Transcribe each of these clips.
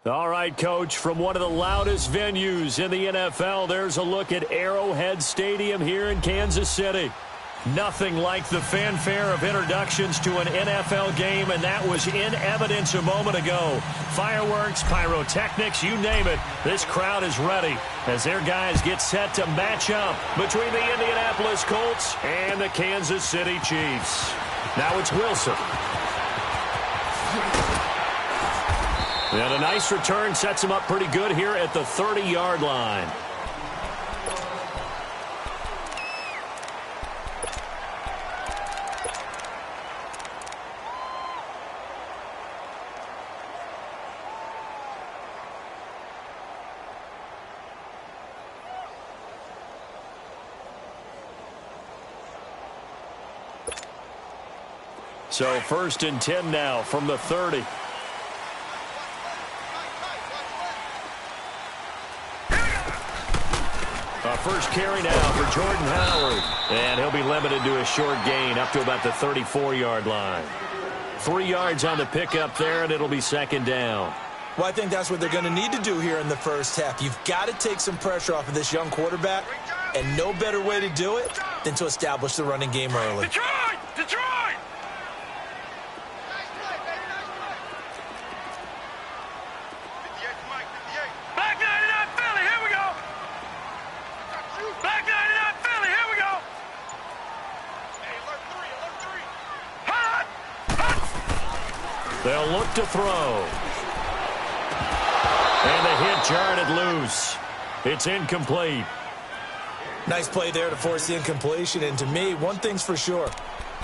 All right, Coach, from one of the loudest venues in the NFL, there's a look at Arrowhead Stadium here in Kansas City. Nothing like the fanfare of introductions to an NFL game, and that was in evidence a moment ago. Fireworks, pyrotechnics, you name it. This crowd is ready as their guys get set to match up between the Indianapolis Colts and the Kansas City Chiefs. Now it's Wilson. And a nice return sets him up pretty good here at the 30-yard line. So 1st and 10 now from the 30. First carry now for Jordan Howard. And he'll be limited to a short gain up to about the 34-yard line. 3 yards on the pickup there, and it'll be 2nd down. Well, I think that's what they're going to need to do here in the first half. You've got to take some pressure off of this young quarterback, and no better way to do it than to establish the running game early. Detroit! Detroit! They'll look to throw. And the hit jarred it loose. It's incomplete. Nice play there to force the incompletion. And to me, one thing's for sure.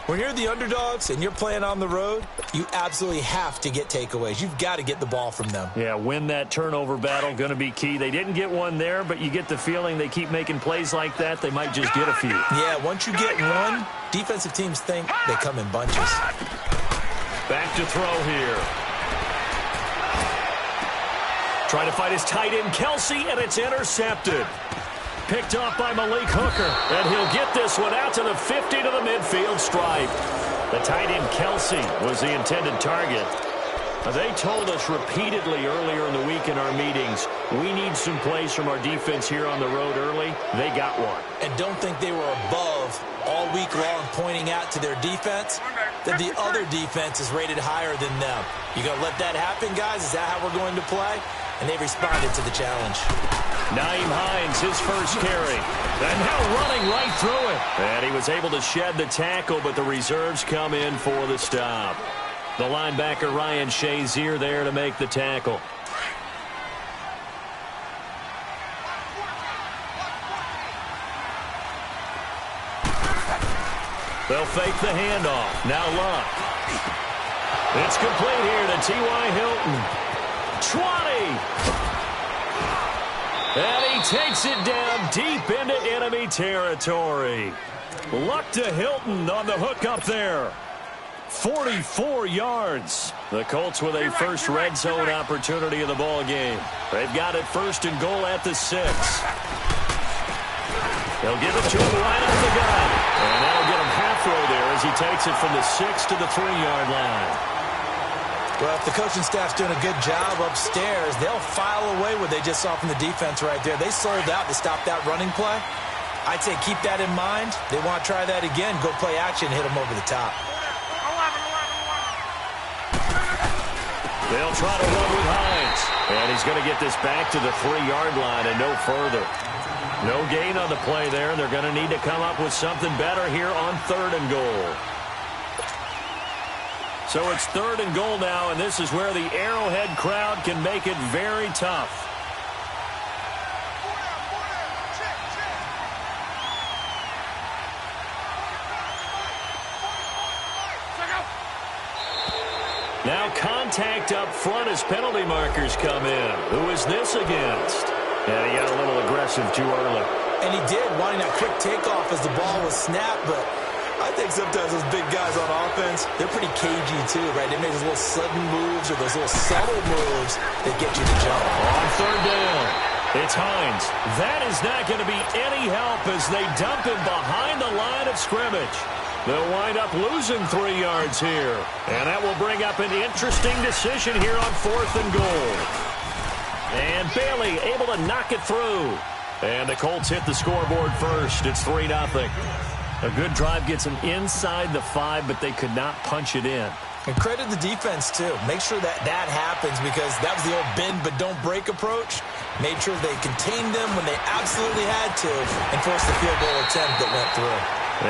When you're the underdogs and you're playing on the road, you absolutely have to get takeaways. You've got to get the ball from them. Yeah, win that turnover battle, going to be key. They didn't get one there, but you get the feeling they keep making plays like that, they might just get a few. Yeah, once you get one, defensive teams think they come in bunches. Back to throw here. Trying to fight his tight end, Kelsey, and it's intercepted. Picked off by Malik Hooker, and he'll get this one out to the 50 to the midfield stripe. The tight end, Kelsey, was the intended target. They told us repeatedly earlier in the week in our meetings, we need some plays from our defense here on the road early. They got one. And don't think they were above all week long pointing out to their defense that the other defense is rated higher than them. You going to let that happen, guys? Is that how we're going to play? And they responded to the challenge. Nyheim Hines, his first carry. And now running right through it. And he was able to shed the tackle, but the reserves come in for the stop. The linebacker, Ryan Shazier, there to make the tackle. They'll fake the handoff. Now Luck. It's complete here to T.Y. Hilton. 20. And he takes it down deep into enemy territory. Luck to Hilton on the hook up there. 44 yards. The Colts with a first red zone opportunity of the ball game. They've got it 1st and goal at the 6. They'll give it to him right off the gun. And that'll get him half row there as he takes it from the 6 to the 3-yard line. Well, if the coaching staff's doing a good job upstairs, they'll file away what they just saw from the defense right there. They sold out to stop that running play. I'd say keep that in mind. They want to try that again, go play action, hit them over the top. They'll try to run with Hines. And he's going to get this back to the 3-yard line and no further. No gain on the play there. They're going to need to come up with something better here on 3rd and goal. So it's 3rd and goal now, and this is where the Arrowhead crowd can make it very tough. Now contact up front as penalty markers come in. Who is this against? And he got a little aggressive too early. And he did, wanting that quick takeoff as the ball was snapped, but I think sometimes those big guys on offense, they're pretty cagey too, right? They make those little sudden moves or those little subtle moves that get you to jump. On 3rd down, it's Hines. That is not going to be any help as they dump him behind the line of scrimmage. They'll wind up losing 3 yards here. And that will bring up an interesting decision here on 4th and goal. And Bailey able to knock it through. And the Colts hit the scoreboard first. It's 3-0. A good drive gets them inside the 5, but they could not punch it in. And credit the defense, too. Make sure that happens, because that was the old bend but don't break approach. Made sure they contained them when they absolutely had to and forced the field goal attempt that went through.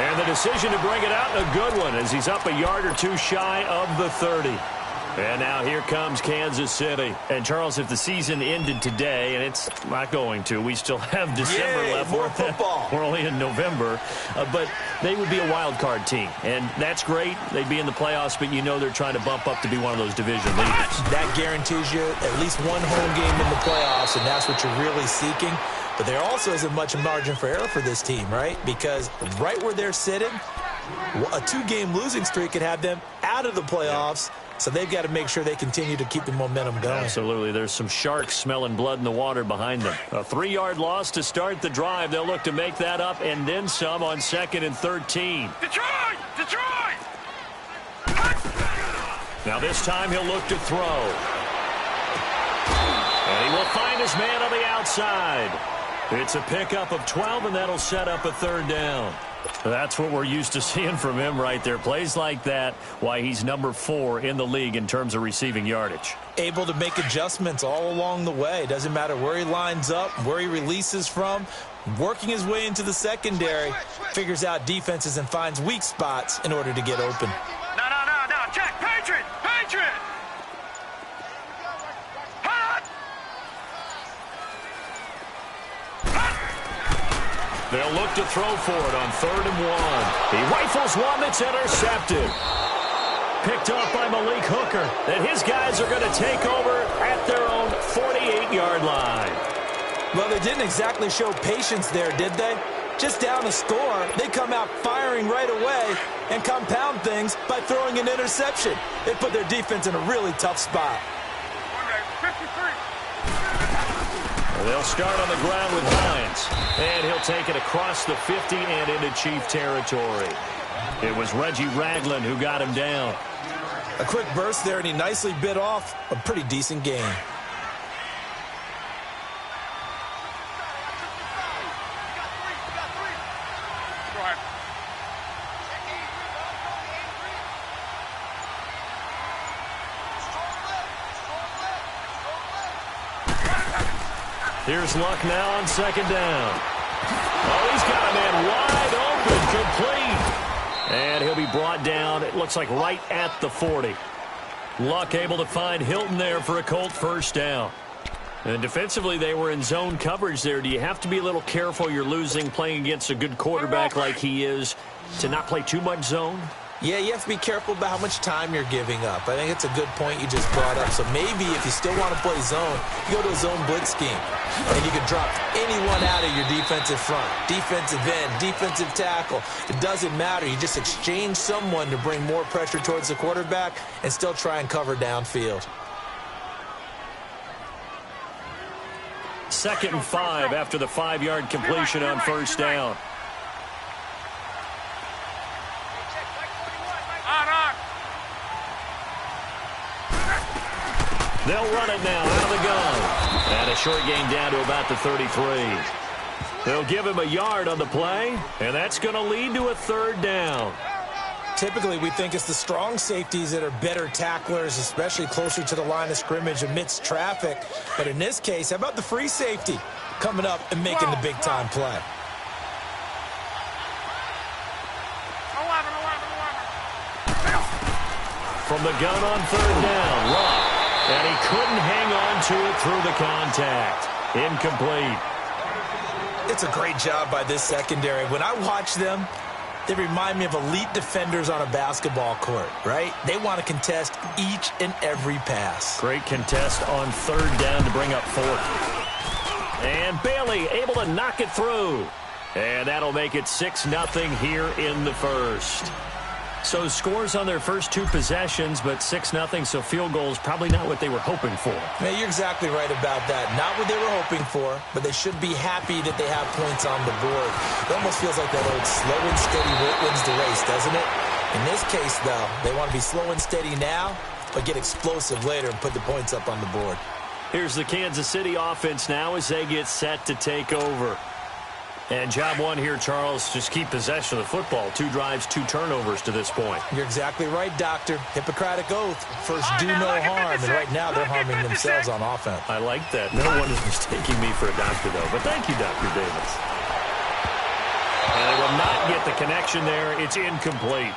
And the decision to bring it out, a good one, as he's up a yard or two shy of the 30. And now here comes Kansas City. And, Charles, if the season ended today, and it's not going to, we still have December left. More football. We're only in November. But they would be a wild card team. And that's great. They'd be in the playoffs, but you know they're trying to bump up to be one of those division leaders. That guarantees you at least one home game in the playoffs, and that's what you're really seeking. But there also isn't much margin for error for this team, right? Because right where they're sitting, a 2-game losing streak could have them out of the playoffs. So they've got to make sure they continue to keep the momentum going. Absolutely. There's some sharks smelling blood in the water behind them. A 3-yard loss to start the drive. They'll look to make that up and then some on 2nd and 13. Detroit! Detroit! Now this time he'll look to throw. And he will find his man on the outside. It's a pickup of 12, and that'll set up a 3rd down. That's what we're used to seeing from him right there. Plays like that, why he's number 4 in the league in terms of receiving yardage. Able to make adjustments all along the way. Doesn't matter where he lines up, where he releases from. Working his way into the secondary, figures out defenses and finds weak spots in order to get open. No. Check. Patriot! Patriot! They'll look to throw for it on 3rd and 1. He rifles one that's intercepted. Picked off by Malik Hooker. And his guys are going to take over at their own 48-yard line. Well, they didn't exactly show patience there, did they? Just down a score, they come out firing right away and compound things by throwing an interception. They put their defense in a really tough spot. 53. They'll start on the ground with Hines. And he'll take it across the 50 and into Chief territory. It was Reggie Ragland who got him down. A quick burst there, and he nicely bit off a pretty decent gain. Here's Luck now on 2nd down. Oh, he's got a man wide open, complete. And he'll be brought down, it looks like right at the 40. Luck able to find Hilton there for a Colt 1st down. And defensively, they were in zone coverage there. Do you have to be a little careful? You're losing, playing against a good quarterback like he is, to not play too much zone? Yeah, you have to be careful about how much time you're giving up. I think it's a good point you just brought up. So maybe if you still want to play zone, you go to a zone blitz scheme. And you can drop anyone out of your defensive front. Defensive end, defensive tackle. It doesn't matter. You just exchange someone to bring more pressure towards the quarterback and still try and cover downfield. 2nd and 5 after the 5-yard completion on 1st down. They'll run it now out of the gun. And a short gain down to about the 33. They'll give him a yard on the play, and that's going to lead to a 3rd down. Typically, we think it's the strong safeties that are better tacklers, especially closer to the line of scrimmage amidst traffic. But in this case, how about the free safety coming up and making the big-time play? From the gun on 3rd down, Luck. And he couldn't hang on to it through the contact. Incomplete. It's a great job by this secondary. When I watch them, they remind me of elite defenders on a basketball court, right? They want to contest each and every pass. Great contest on 3rd down to bring up 4th. And Bailey able to knock it through. And that'll make it 6-0 here in the 1st. So scores on their first 2 possessions, but 6-0, so field goals probably not what they were hoping for. Man, you're exactly right about that. Not what they were hoping for, but they should be happy that they have points on the board. It almost feels like that old slow and steady wins the race, doesn't it? In this case, though, they want to be slow and steady now, but get explosive later and put the points up on the board. Here's the Kansas City offense now as they get set to take over. And job one here, Charles, just keep possession of the football. 2 drives, 2 turnovers to this point. You're exactly right, Doctor. Hippocratic oath. First, do no harm. And right now, they're harming themselves on offense. I like that. No one is mistaking me for a doctor, though. But thank you, Dr. Davis. And they will not get the connection there. It's incomplete.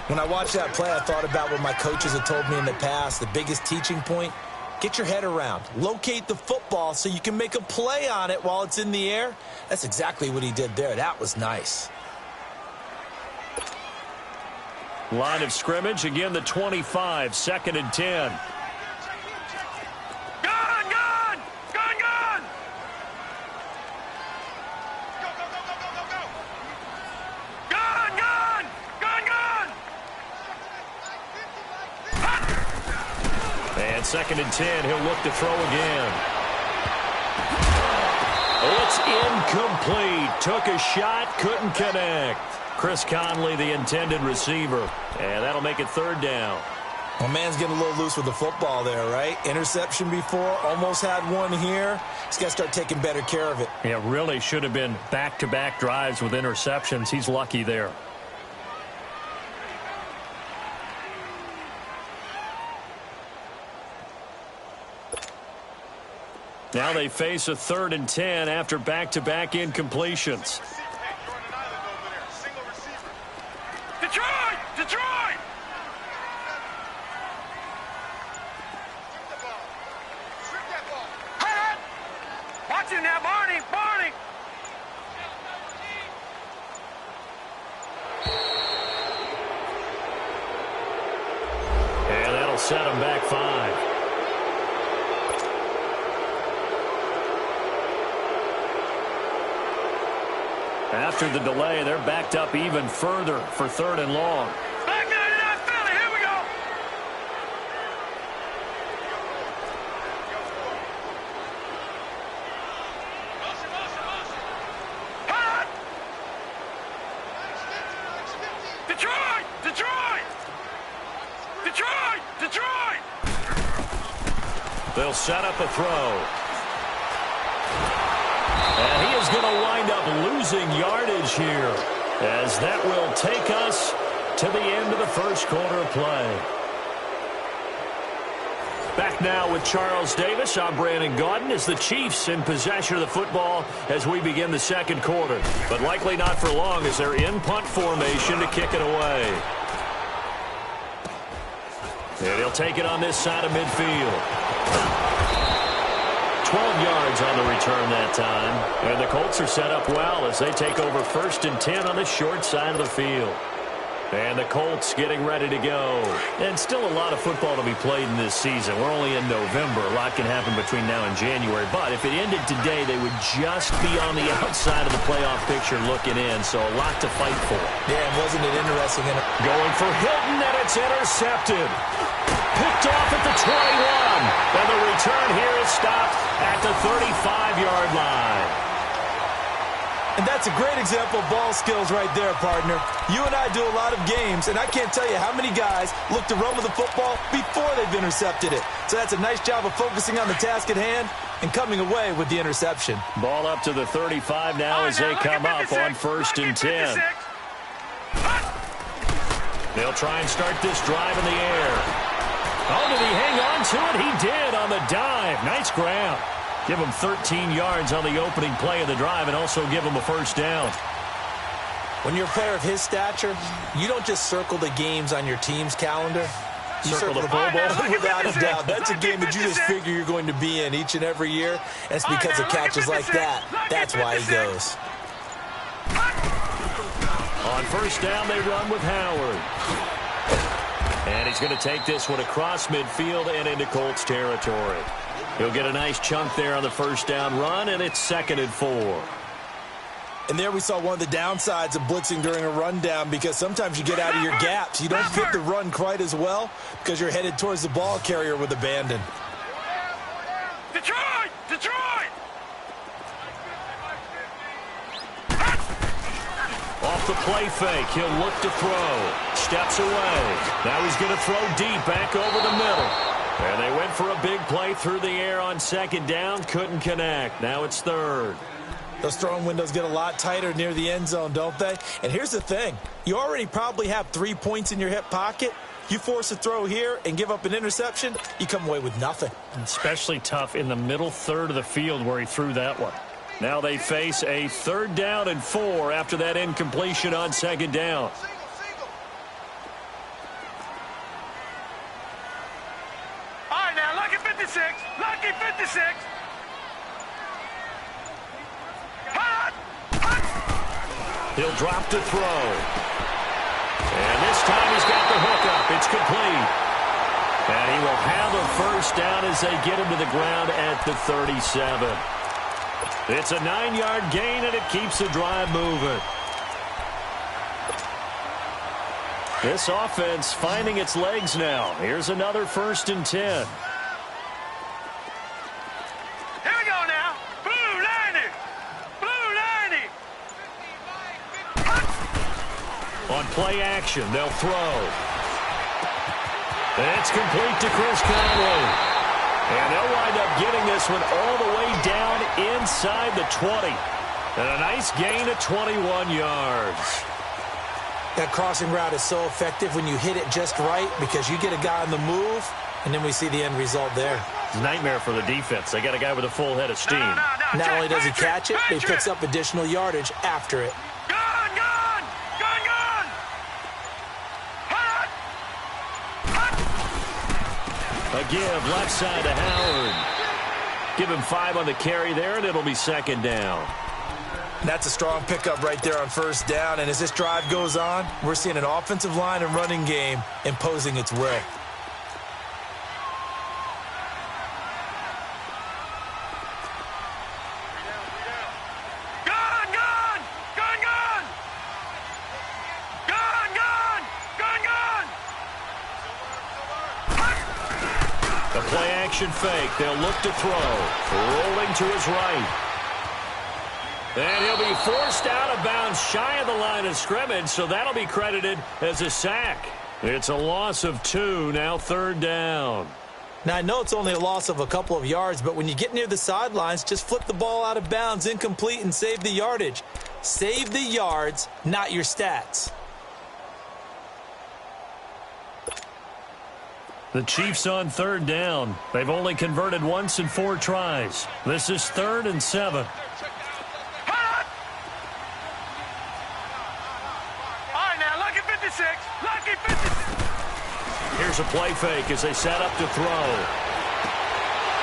When I watched that play, I thought about what my coaches had told me in the past. The biggest teaching point, get your head around. Locate the football so you can make a play on it while it's in the air. That's exactly what he did there. That was nice. Line of scrimmage, again the 25, 2nd and 10. Gun! Gun! Gun! Gun! Go, go, go, go, go, go, go! Gun! Gun! Gun! Gun! And 2nd and 10, he'll look to throw again. It's incomplete. Took a shot, couldn't connect. Chris Conley, the intended receiver. And that'll make it 3rd down. Well, man's getting a little loose with the football there, right? Interception before, almost had one here. He's got to start taking better care of it. Yeah, really should have been back-to-back drives with interceptions. He's lucky there. Now they face a 3rd and 10 after back-to-back incompletions. Detroit! Detroit! Hey! Watch him now, Barney! Barney! And that'll set him back 5. After the delay, they're backed up even further for 3rd and long. Back 99 Philly, here we go! Hot! Detroit! Detroit! Detroit! Detroit! They'll set up a throw. And he is going to wind up losing yardage here, as that will take us to the end of the first quarter of play. Back now with Charles Davis. I'm Brandon Gaudin as the Chiefs in possession of the football as we begin the second quarter. But likely not for long as they're in punt formation to kick it away. And he'll take it on this side of midfield. 12 yards on the return that time. And the Colts are set up well as they take over 1st and 10 on the short side of the field. And the Colts getting ready to go. And still a lot of football to be played in this season. We're only in November. A lot can happen between now and January. But if it ended today, they would just be on the outside of the playoff picture looking in. So a lot to fight for. Yeah, and wasn't it interesting? Going for Hilton, and it's intercepted. Picked off at the 21. And the return here is stopped at the 35-yard line. And that's a great example of ball skills right there, partner. You and I do a lot of games, and I can't tell you how many guys look to run with the football before they've intercepted it. So that's a nice job of focusing on the task at hand and coming away with the interception. Ball up to the 35 now as they come up on 1st and 10. They'll try and start this drive in the air. Oh, did he hang on to it? He did on the dive. Nice grab. Give him 13 yards on the opening play of the drive and also give him a 1st down. When you're a player of his stature, you don't just circle the games on your team's calendar. You circle the Pro Bowl without a doubt. That's a game that you just figure you're going to be in each and every year. And it's because of catches like that. That's why he goes. On 1st down, they run with Howard. And he's going to take this one across midfield and into Colts territory. He'll get a nice chunk there on the 1st down run, and it's 2nd and 4. And there we saw one of the downsides of blitzing during a rundown, because sometimes you get out of your gaps. You don't fit the run quite as well because you're headed towards the ball carrier with abandon. Detroit! Detroit! Off the play fake, he'll look to throw. Steps away. Now he's going to throw deep back over the middle. And they went for a big play through the air on second down. Couldn't connect. Now it's third. Those throwing windows get a lot tighter near the end zone, don't they? And here's the thing. You already probably have 3 points in your hip pocket. You force a throw here and give up an interception, you come away with nothing. Especially tough in the middle third of the field where he threw that one. Now they face a 3rd down and 4 after that incompletion on second down. All right, now, lucky 56. Lucky 56. He'll drop to throw. And this time he's got the hook up. It's complete. And he will have a first down as they get him to the ground at the 37. It's a 9-yard gain, and it keeps the drive moving. This offense finding its legs now. Here's another 1st and 10. Here we go now. Blue 90. Blue 90. On play action, they'll throw. And it's complete to Chris Conley. And they'll wind up getting this one all the way down inside the 20. And a nice gain of 21 yards. That crossing route is so effective when you hit it just right because you get a guy on the move, and then we see the end result there. Nightmare for the defense. They got a guy with a full head of steam. Not only does he catch it, but he picks up additional yardage after it. Gun, gun, gun, gun. A give left side to Howard. Give him 5 on the carry there, and it'll be 2nd down. That's a strong pickup right there on 1st down, and as this drive goes on, we're seeing an offensive line and running game imposing its will. Gun, gun, gun, gun. Gun, gun, gun, gun. The play action fake. They'll look to throw. Rolling to his right. And he'll be forced out of bounds shy of the line of scrimmage, so that'll be credited as a sack. It's a loss of 2, now 3rd down. Now, I know it's only a loss of a couple of yards, but when you get near the sidelines, just flip the ball out of bounds, incomplete, and save the yardage. Save the yards, not your stats. The Chiefs on 3rd down. They've only converted once in 4 tries. This is 3rd and 7. Lucky 56. Here's a play fake as they set up to throw.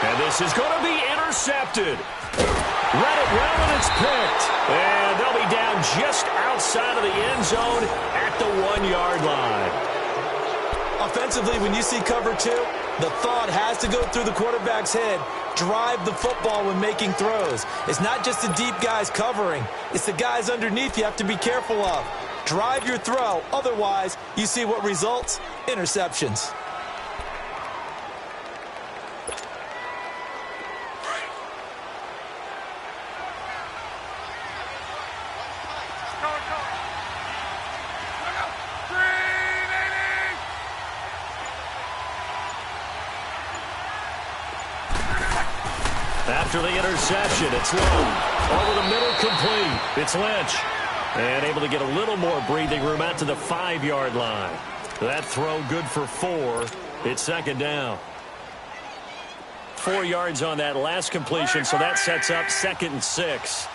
And this is going to be intercepted. Read it well, and it's picked. And they'll be down just outside of the end zone at the 1-yard line. Offensively, when you see cover 2, the thought has to go through the quarterback's head. Drive the football when making throws. It's not just the deep guys covering. It's the guys underneath you have to be careful of. Drive your throw. Otherwise, you see what results? Interceptions. After the interception, it's long. Over the middle, complete. It's Lynch. And able to get a little more breathing room out to the 5-yard line. That throw good for 4. It's 2nd down. 4 yards on that last completion, so that sets up 2nd and 6.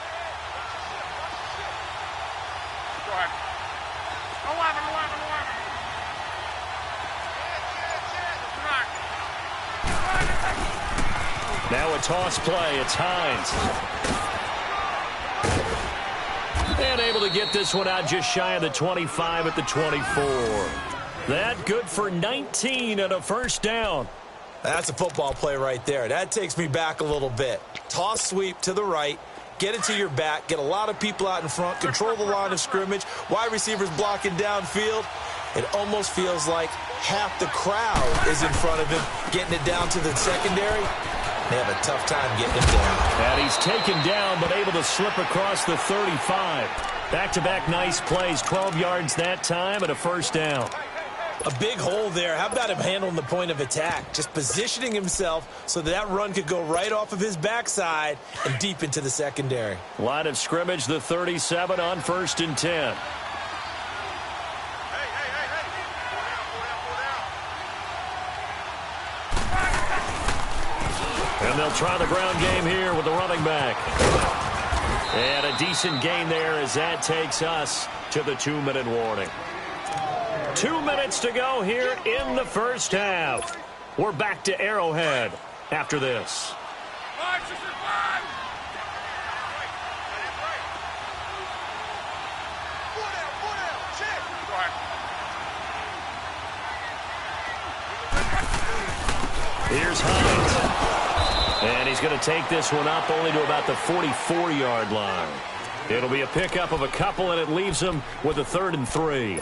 Now a toss play. It's Hines. And able to get this one out just shy of the 25 at the 24. That good for 19 and a 1st down. That's a football play right there. That takes me back a little bit. Toss sweep to the right. Get it to your back. Get a lot of people out in front. Control the line of scrimmage. Wide receivers blocking downfield. It almost feels like half the crowd is in front of him, getting it down to the secondary. They have a tough time getting him down. And he's taken down, but able to slip across the 35. Back-to-back nice plays, 12 yards that time, and a 1st down. A big hole there. How about him handling the point of attack? Just positioning himself so that run could go right off of his backside and deep into the secondary. Line of scrimmage, the 37 on 1st and 10. And they'll try the ground game here with the running back. And a decent gain there as that takes us to the 2-minute warning. 2 minutes to go here in the first half. We're back to Arrowhead after this. Here's Hines. And he's going to take this one up only to about the 44-yard line. It'll be a pickup of a couple, and it leaves them with a 3rd and 3.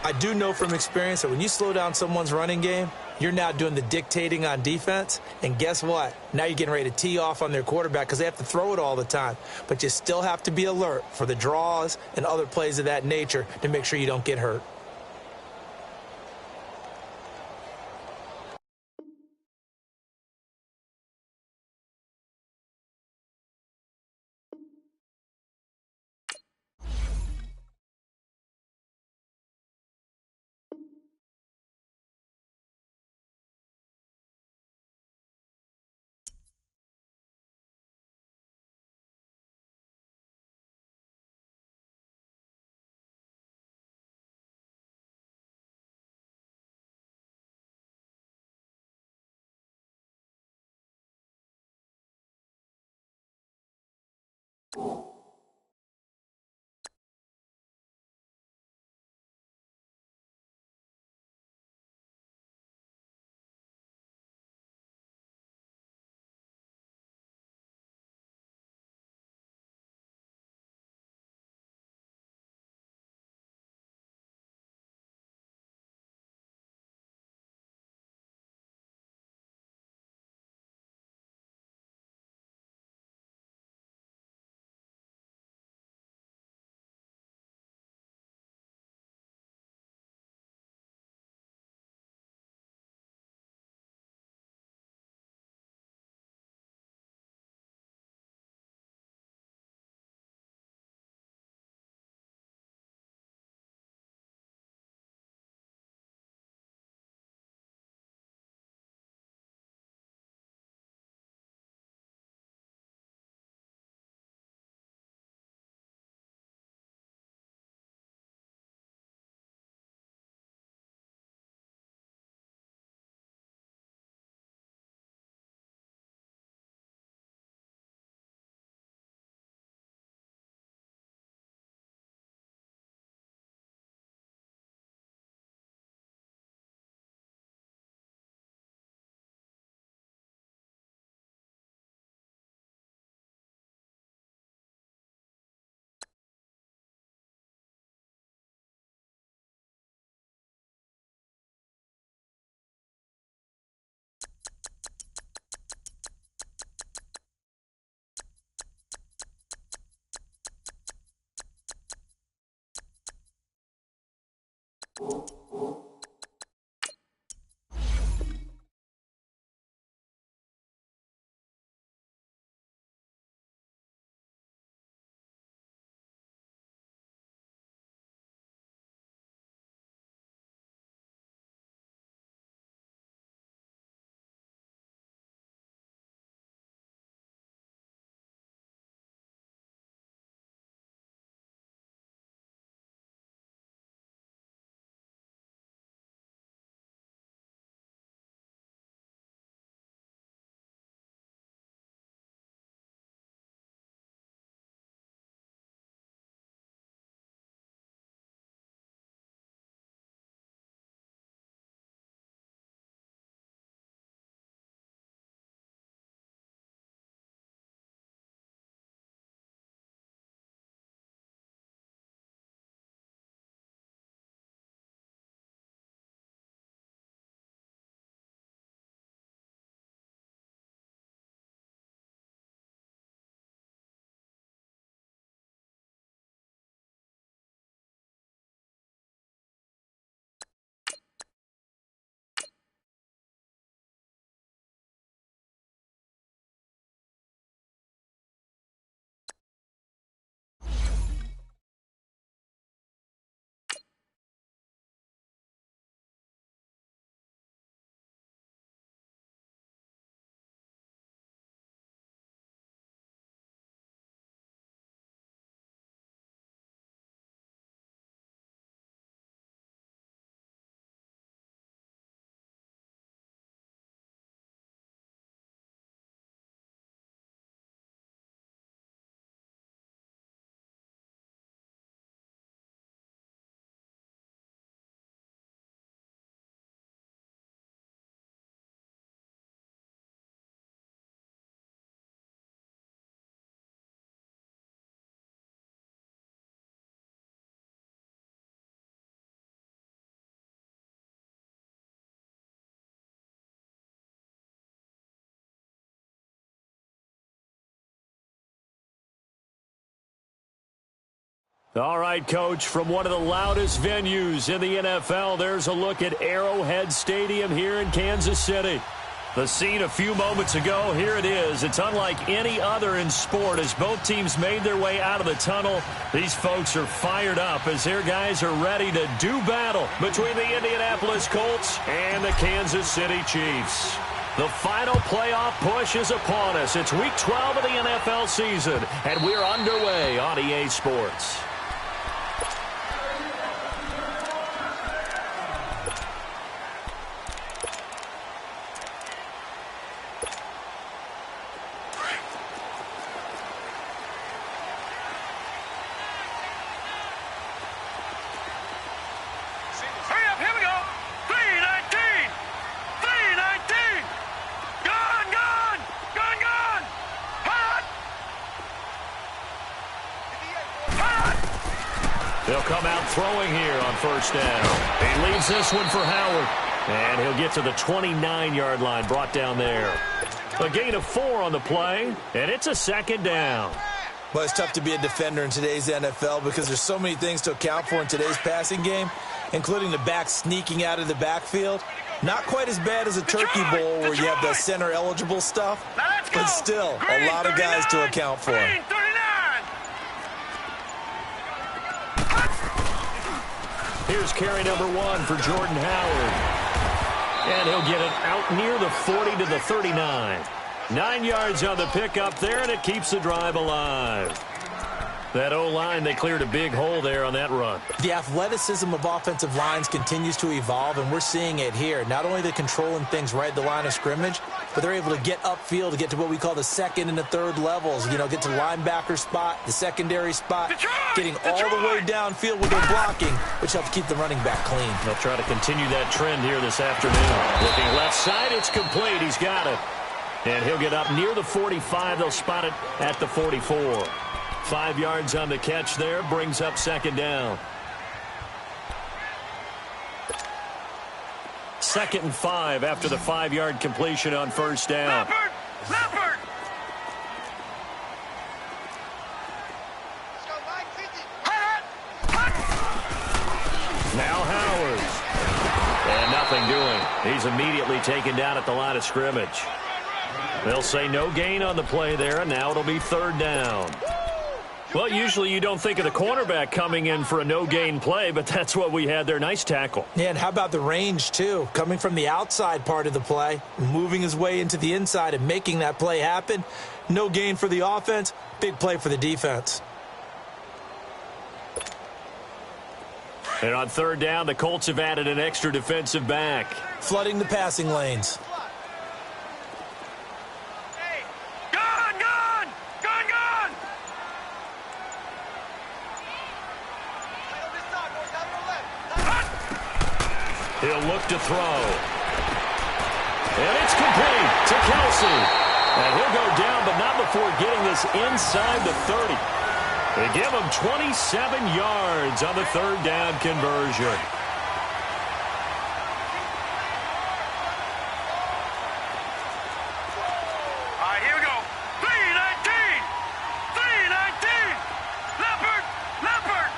I do know from experience that when you slow down someone's running game, you're now doing the dictating on defense. And guess what? Now you're getting ready to tee off on their quarterback because they have to throw it all the time. But you still have to be alert for the draws and other plays of that nature to make sure you don't get hurt. All right, Coach, from one of the loudest venues in the NFL, there's a look at Arrowhead Stadium here in Kansas City. The scene a few moments ago, here it is. It's unlike any other in sport as both teams made their way out of the tunnel. These folks are fired up as their guys are ready to do battle between the Indianapolis Colts and the Kansas City Chiefs. The final playoff push is upon us. It's Week 12 of the NFL season, and we're underway on EA Sports. They'll come out throwing here on first down. He leaves this one for Howard. And he'll get to the 29-yard line, brought down there. A gain of 4 on the play, and it's a second down. Well, it's tough to be a defender in today's NFL because there's so many things to account for in today's passing game, including the back sneaking out of the backfield. Not quite as bad as a turkey bowl where you have the center-eligible stuff, but still a lot of guys to account for. Here's carry number 1 for Jordan Howard. And he'll get it out near the 40 to the 39. 9 yards on the pickup there, and it keeps the drive alive. That O-line, they cleared a big hole there on that run. The athleticism of offensive lines continues to evolve, and we're seeing it here. Not only they're controlling things right at the line of scrimmage, but they're able to get upfield to get to what we call the second and the third levels. You know, get to the linebacker spot, the secondary spot, getting all the way downfield with their blocking, which helps keep the running back clean. They'll try to continue that trend here this afternoon. Looking left side, it's complete. He's got it. And he'll get up near the 45. They'll spot it at the 44. 5 yards on the catch there, brings up second down. 2nd and 5 after the 5-yard completion on first down. Leopard! Now Howard. And nothing doing. He's immediately taken down at the line of scrimmage. They'll say no gain on the play there, and now it'll be third down. Well, usually you don't think of the cornerback coming in for a no-gain play, but that's what we had there. Nice tackle. Yeah, and how about the range, too? Coming from the outside part of the play, moving his way into the inside and making that play happen. No gain for the offense, big play for the defense. And on third down, the Colts have added an extra defensive back. Flooding the passing lanes. He'll look to throw. And it's complete to Kelsey. And he'll go down, but not before getting this inside the 30. They give him 27 yards on the third down conversion. All right, here we go. 319! 319! Leopard! Leopard!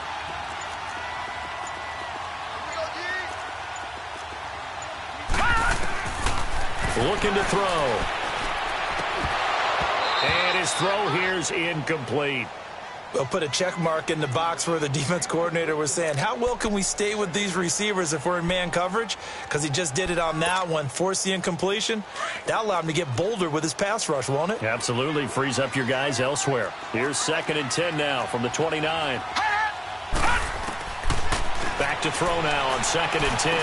Looking to throw. And his throw here's incomplete. We'll put a check mark in the box where the defense coordinator was saying, how well can we stay with these receivers if we're in man coverage? Because he just did it on that one, forced the incompletion. That allowed him to get bolder with his pass rush, won't it? Absolutely. Frees up your guys elsewhere. Here's 2nd and 10 now from the 29. Back to throw now on 2nd and 10.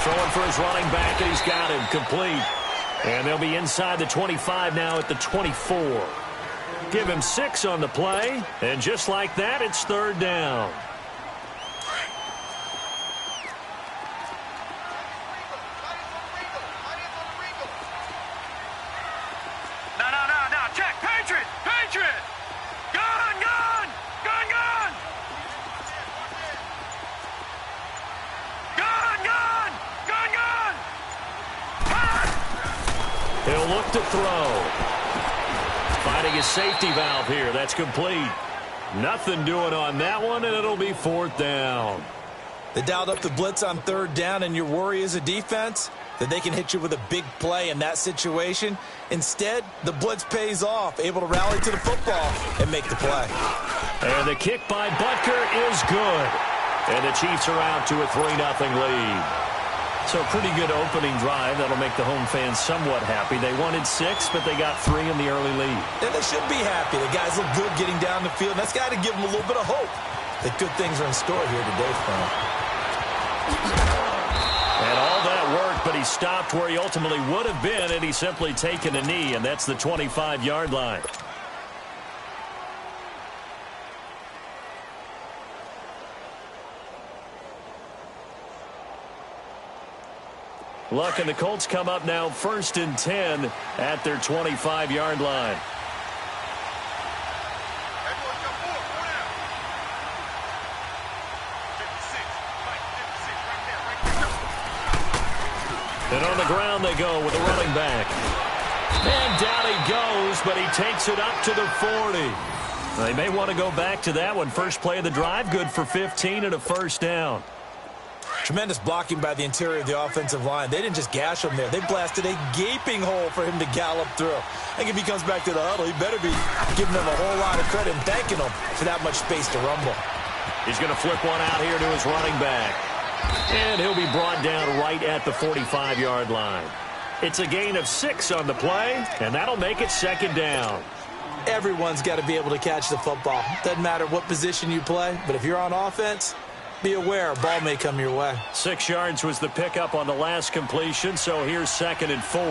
Throwing for his running back, and he's got him complete. And they'll be inside the 25 now at the 24. Give him 6 on the play, and just like that, it's third down. No, check, Patriot! Patriot! Gun! Gun! Gun! Gun! Gun! Gun! Gun! Gun! He'll look to throw. Finding his safety valve here. That's complete. Nothing doing on that one, and it'll be 4th down. They dialed up the blitz on 3rd down, and your worry as a defense that they can hit you with a big play in that situation. Instead, the blitz pays off, able to rally to the football and make the play. And the kick by Butker is good. And the Chiefs are out to a 3-0 lead. So a pretty good opening drive. That'll make the home fans somewhat happy. They wanted 6, but they got 3 in the early lead. And they should be happy. The guys look good getting down the field. That's got to give them a little bit of hope that good things are in store here today for them. And all that worked, but he stopped where he ultimately would have been, and he's simply taken a knee, and that's the 25-yard line. Luck and the Colts come up now 1st and 10 at their 25-yard line. And on the ground they go with the running back. And down he goes, but he takes it up to the 40. They may want to go back to that one. First play of the drive, good for 15 and a 1st down. Tremendous blocking by the interior of the offensive line. They didn't just gash him there. They blasted a gaping hole for him to gallop through. I think if he comes back to the huddle, he better be giving them a whole lot of credit and thanking them for that much space to rumble. He's going to flip one out here to his running back. And he'll be brought down right at the 45-yard line. It's a gain of 6 on the play, and that'll make it 2nd down. Everyone's got to be able to catch the football. Doesn't matter what position you play, but if you're on offense, be aware a ball may come your way. 6 yards was the pickup on the last completion, so here's 2nd and 4.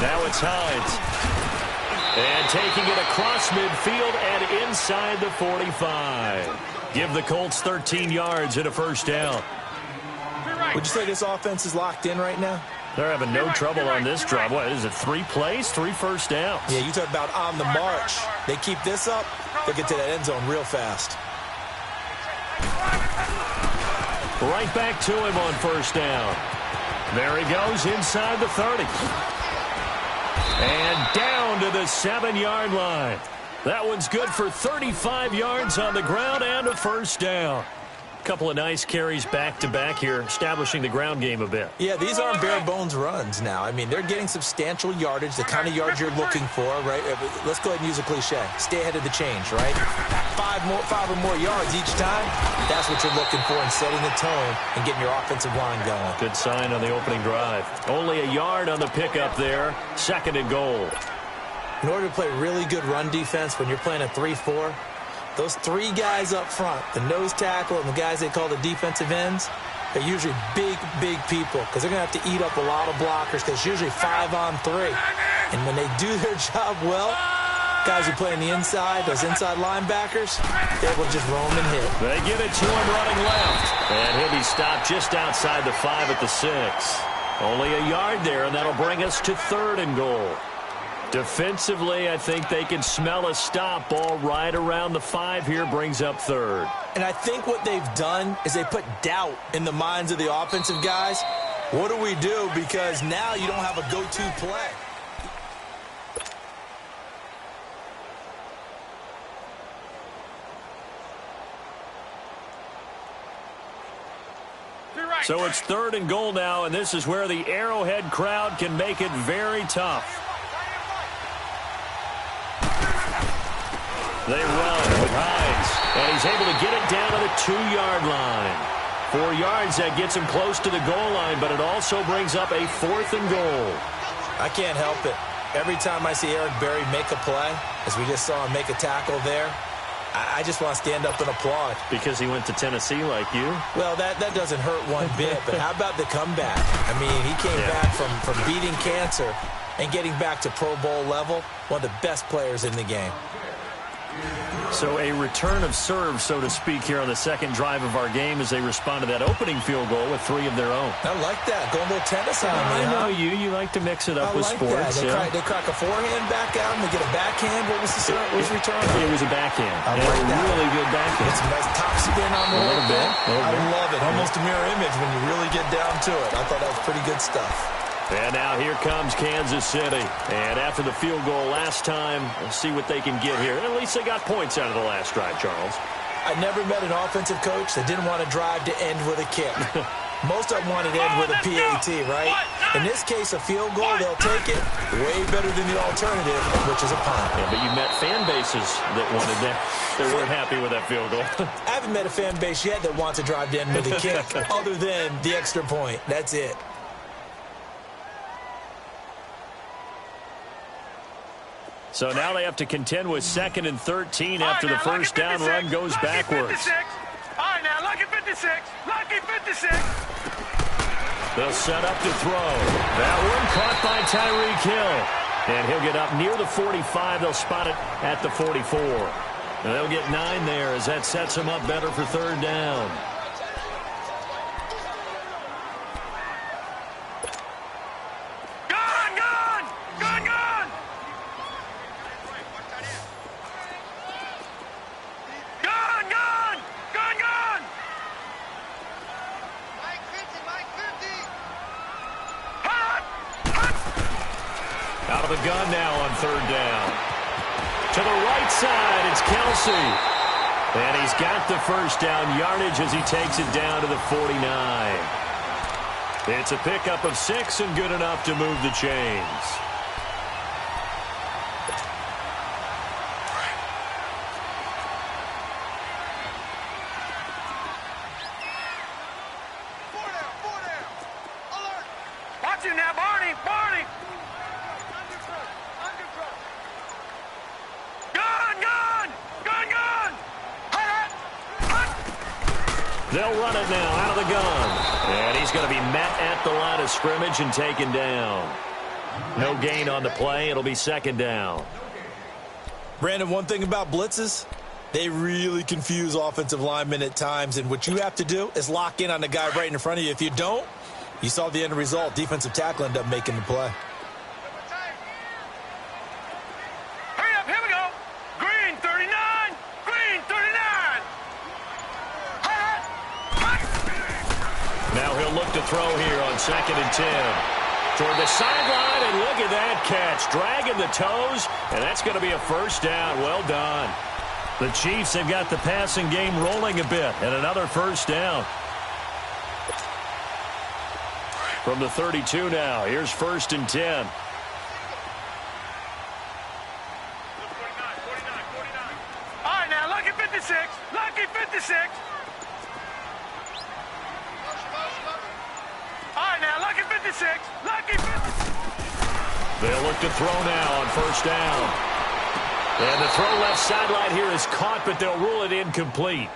Now it's Hines. And taking it across midfield and inside the 45. Give the Colts 13 yards and a 1st down. Would you say this offense is locked in right now? They're having no trouble on this drive. What is it, 3 plays, 3 first downs? Yeah, you talk about on the march. They keep this up, they'll get to that end zone real fast. Right back to him on 1st down. There he goes inside the 30. And down to the 7-yard line. That one's good for 35 yards on the ground and a 1st down. Couple of nice carries back-to-back here, establishing the ground game a bit. Yeah, these aren't bare-bones runs now. I mean, they're getting substantial yardage, the kind of yards you're looking for, right? Let's go ahead and use a cliche. Stay ahead of the change, right? 5 or more yards each time, that's what you're looking for in setting the tone and getting your offensive line going. Good sign on the opening drive. Only a yard on the pickup there, 2nd and goal. In order to play really good run defense when you're playing a 3-4, those 3 guys up front, the nose tackle and the guys they call the defensive ends, they're usually big people because they're going to have to eat up a lot of blockers because it's usually 5-on-3. And when they do their job well, guys who play on the inside, those inside linebackers, they will just roam and hit. They give it to him running left. And he'll be stopped just outside the 5 at the 6. Only a yard there, and that'll bring us to 3rd and goal. Defensively, I think they can smell a stop. Ball right around the 5 here, brings up 3rd. And I think what they've done is they put doubt in the minds of the offensive guys. What do we do? Because now you don't have a go-to play. So it's 3rd and goal now, and this is where the Arrowhead crowd can make it very tough. They run with Hines, and he's able to get it down to the 2-yard line. 4 yards, that gets him close to the goal line, but it also brings up a 4th and goal. I can't help it. Every time I see Eric Berry make a play, as we just saw him make a tackle there, I just want to stand up and applaud. Because he went to Tennessee like you? Well, that doesn't hurt one bit, but how about the comeback? I mean, he came back from beating cancer and getting back to Pro Bowl level, one of the best players in the game. So a return of serve, so to speak, here on the 2nd drive of our game as they respond to that opening field goal with 3 of their own. I like that. Going a little tennis on me, I know you. You like to mix it up with sports. They crack a forehand back out and they get a backhand. What was the return? It was a backhand. I like that. Really good backhand. It's a nice top spin on the little bit. I love it. Almost a mirror image when you really get down to it. I thought that was pretty good stuff. And now here comes Kansas City. And after the field goal last time, let's see what they can get here. At least they got points out of the last drive, Charles. I never met an offensive coach that didn't want to drive to end with a kick. Most of them want to end with a PAT, right? In this case, a field goal, they'll take it way better than the alternative, which is a punt. Yeah, but you met fan bases that wanted that. They weren't happy with that field goal. I haven't met a fan base yet that wants to drive to end with a kick other than the extra point. That's it. So now they have to contend with 2nd and 13 after the first down run goes backwards. All right, now, lucky 56. Lucky 56. They'll set up to throw. That one caught by Tyreek Hill. And he'll get up near the 45. They'll spot it at the 44. And they'll get 9 there as that sets them up better for 3rd down. Out of the gun now on 3rd down. To the right side, it's Kelsey. And he's got the first down yardage as he takes it down to the 49. It's a pickup of 6 and good enough to move the chains. Watch him now, Barney. Barney. They'll run it now out of the gun. And he's going to be met at the line of scrimmage and taken down. No gain on the play. It'll be 2nd down. Brandon, one thing about blitzes, they really confuse offensive linemen at times. And what you have to do is lock in on the guy right in front of you. If you don't, you saw the end result. Defensive tackle ended up making the play. Hurry up, here we go. Green 39. Green 39. Now he'll look to throw here on 2nd and 10. Toward the sideline, and look at that catch. Dragging the toes, and that's going to be a first down. Well done. The Chiefs have got the passing game rolling a bit, and another first down. From the 32 now, here's 1st and 10. 49. All right, now, lucky 56. Lucky 56. All right, now, lucky 56. Lucky 56. They'll look to throw now on 1st down. And the throw left sideline here is caught, but they'll rule it incomplete.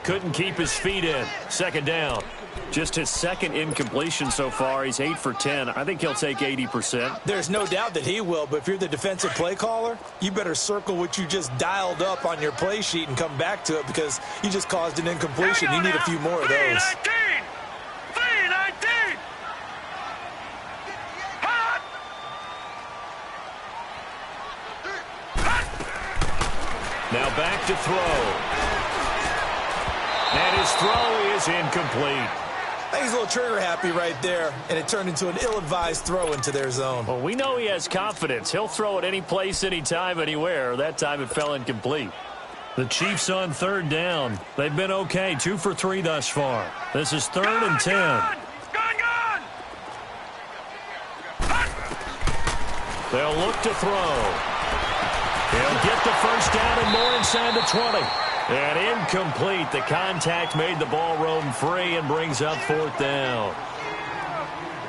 Couldn't keep his feet in. 2nd down. Just his 2nd incompletion so far. He's 8 for 10. I think he'll take 80%. There's no doubt that he will, but if you're the defensive play caller, you better circle what you just dialed up on your play sheet and come back to it because you just caused an incompletion. You need a few more of those. 319. 319. Hot. Now back to throw. And his throw is incomplete. I think he's a little trigger happy right there, and it turned into an ill-advised throw into their zone. Well, we know he has confidence. He'll throw it any place, anytime, anywhere. That time it fell incomplete. The Chiefs on 3rd down. They've been okay, 2 for 3 thus far. This is 3rd and 10. Gun. They'll look to throw. He'll get the first down and more inside the 20. And incomplete. The contact made the ball roam free and brings up 4th down.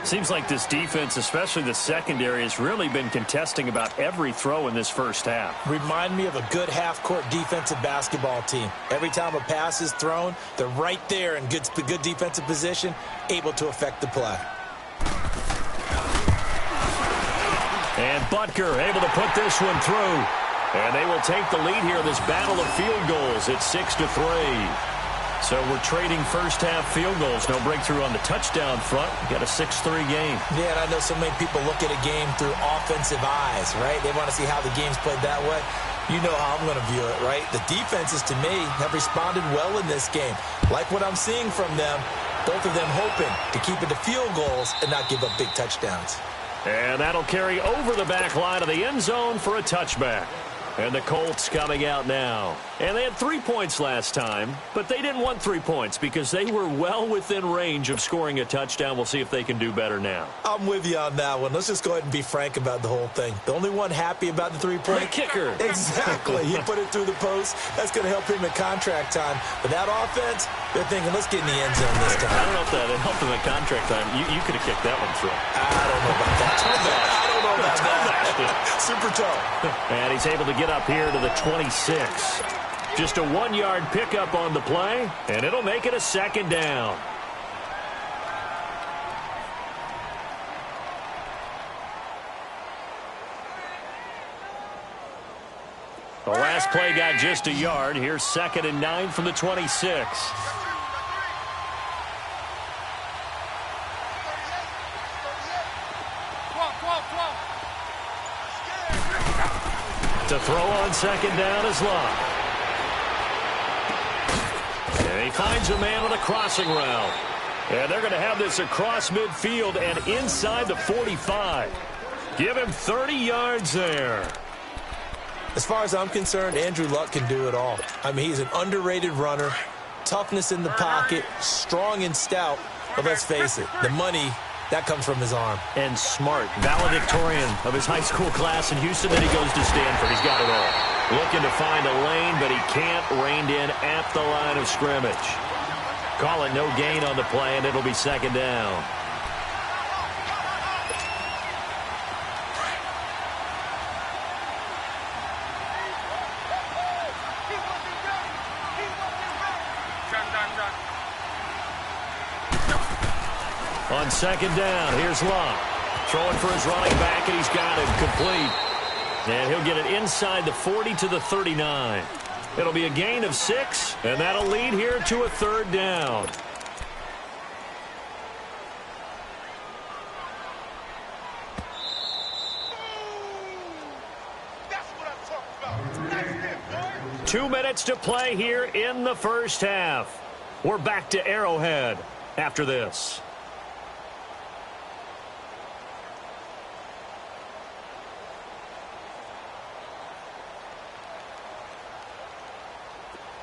Seems like this defense, especially the secondary, has really been contesting about every throw in this first half. Remind me of a good half-court defensive basketball team. Every time a pass is thrown, they're right there in good defensive position, able to affect the play. And Butker able to put this one through. And they will take the lead here in this battle of field goals. It's 6-3. So we're trading first-half field goals. No breakthrough on the touchdown front. We got a 6-3 game. Yeah, and I know so many people look at a game through offensive eyes, right? They want to see how the game's played that way. You know how I'm going to view it, right? The defenses, to me, have responded well in this game. Like what I'm seeing from them, Both of them hoping to keep it to field goals and not give up big touchdowns. And that'll carry over the back line of the end zone for a touchback. And the Colts coming out now. And they had 3 points last time, but they didn't want 3 points because they were well within range of scoring a touchdown. We'll see if they can do better now. I'm with you on that one. Let's just go ahead and be frank about the whole thing. The only one happy about the 3-point? The kicker. Exactly. He put it through the post. That's going to help him at contract time. But that offense, they're thinking, let's get in the end zone this time. I don't know if that helped him at contract time. You could have kicked that one through. I don't know about that. Toe bash. I don't know about that. Super toe. And he's able to get up here to the 26. Just a 1-yard pickup on the play, and it'll make it a second down. The last play got just a yard. Here's 2nd and 9 from the 26. To throw on 2nd down is Locke. And he finds a man with a crossing route. And they're going to have this across midfield and inside the 45. Give him 30 yards there. As far as I'm concerned, Andrew Luck can do it all. I mean, he's an underrated runner, toughness in the pocket, strong and stout. But let's face it, the money, that comes from his arm. And smart. Valedictorian of his high school class in Houston. Then he goes to Stanford. He's got it all. Looking to find a lane, but he can't. Reined in at the line of scrimmage. Call it no gain on the play, and it'll be 2nd down. On 2nd down, here's Locke. Throwing for his running back, and he's got it complete. And he'll get it inside the 40 to the 39. It'll be a gain of 6, and that'll lead here to a 3rd down. That's what I'm talking about. That's it, boy. 2 minutes to play here in the first half. We're back to Arrowhead after this.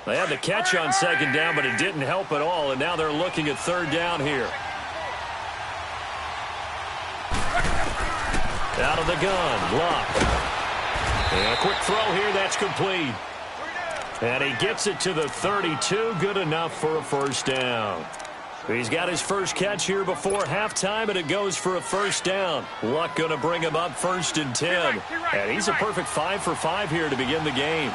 They had the catch on 2nd down, but it didn't help at all, and now they're looking at 3rd down here. Out of the gun, Locke. And a quick throw here, that's complete. And he gets it to the 32, good enough for a 1st down. He's got his first catch here before halftime, and it goes for a 1st down. Luck going to bring him up 1st and 10. And he's a perfect 5 for 5 here to begin the game.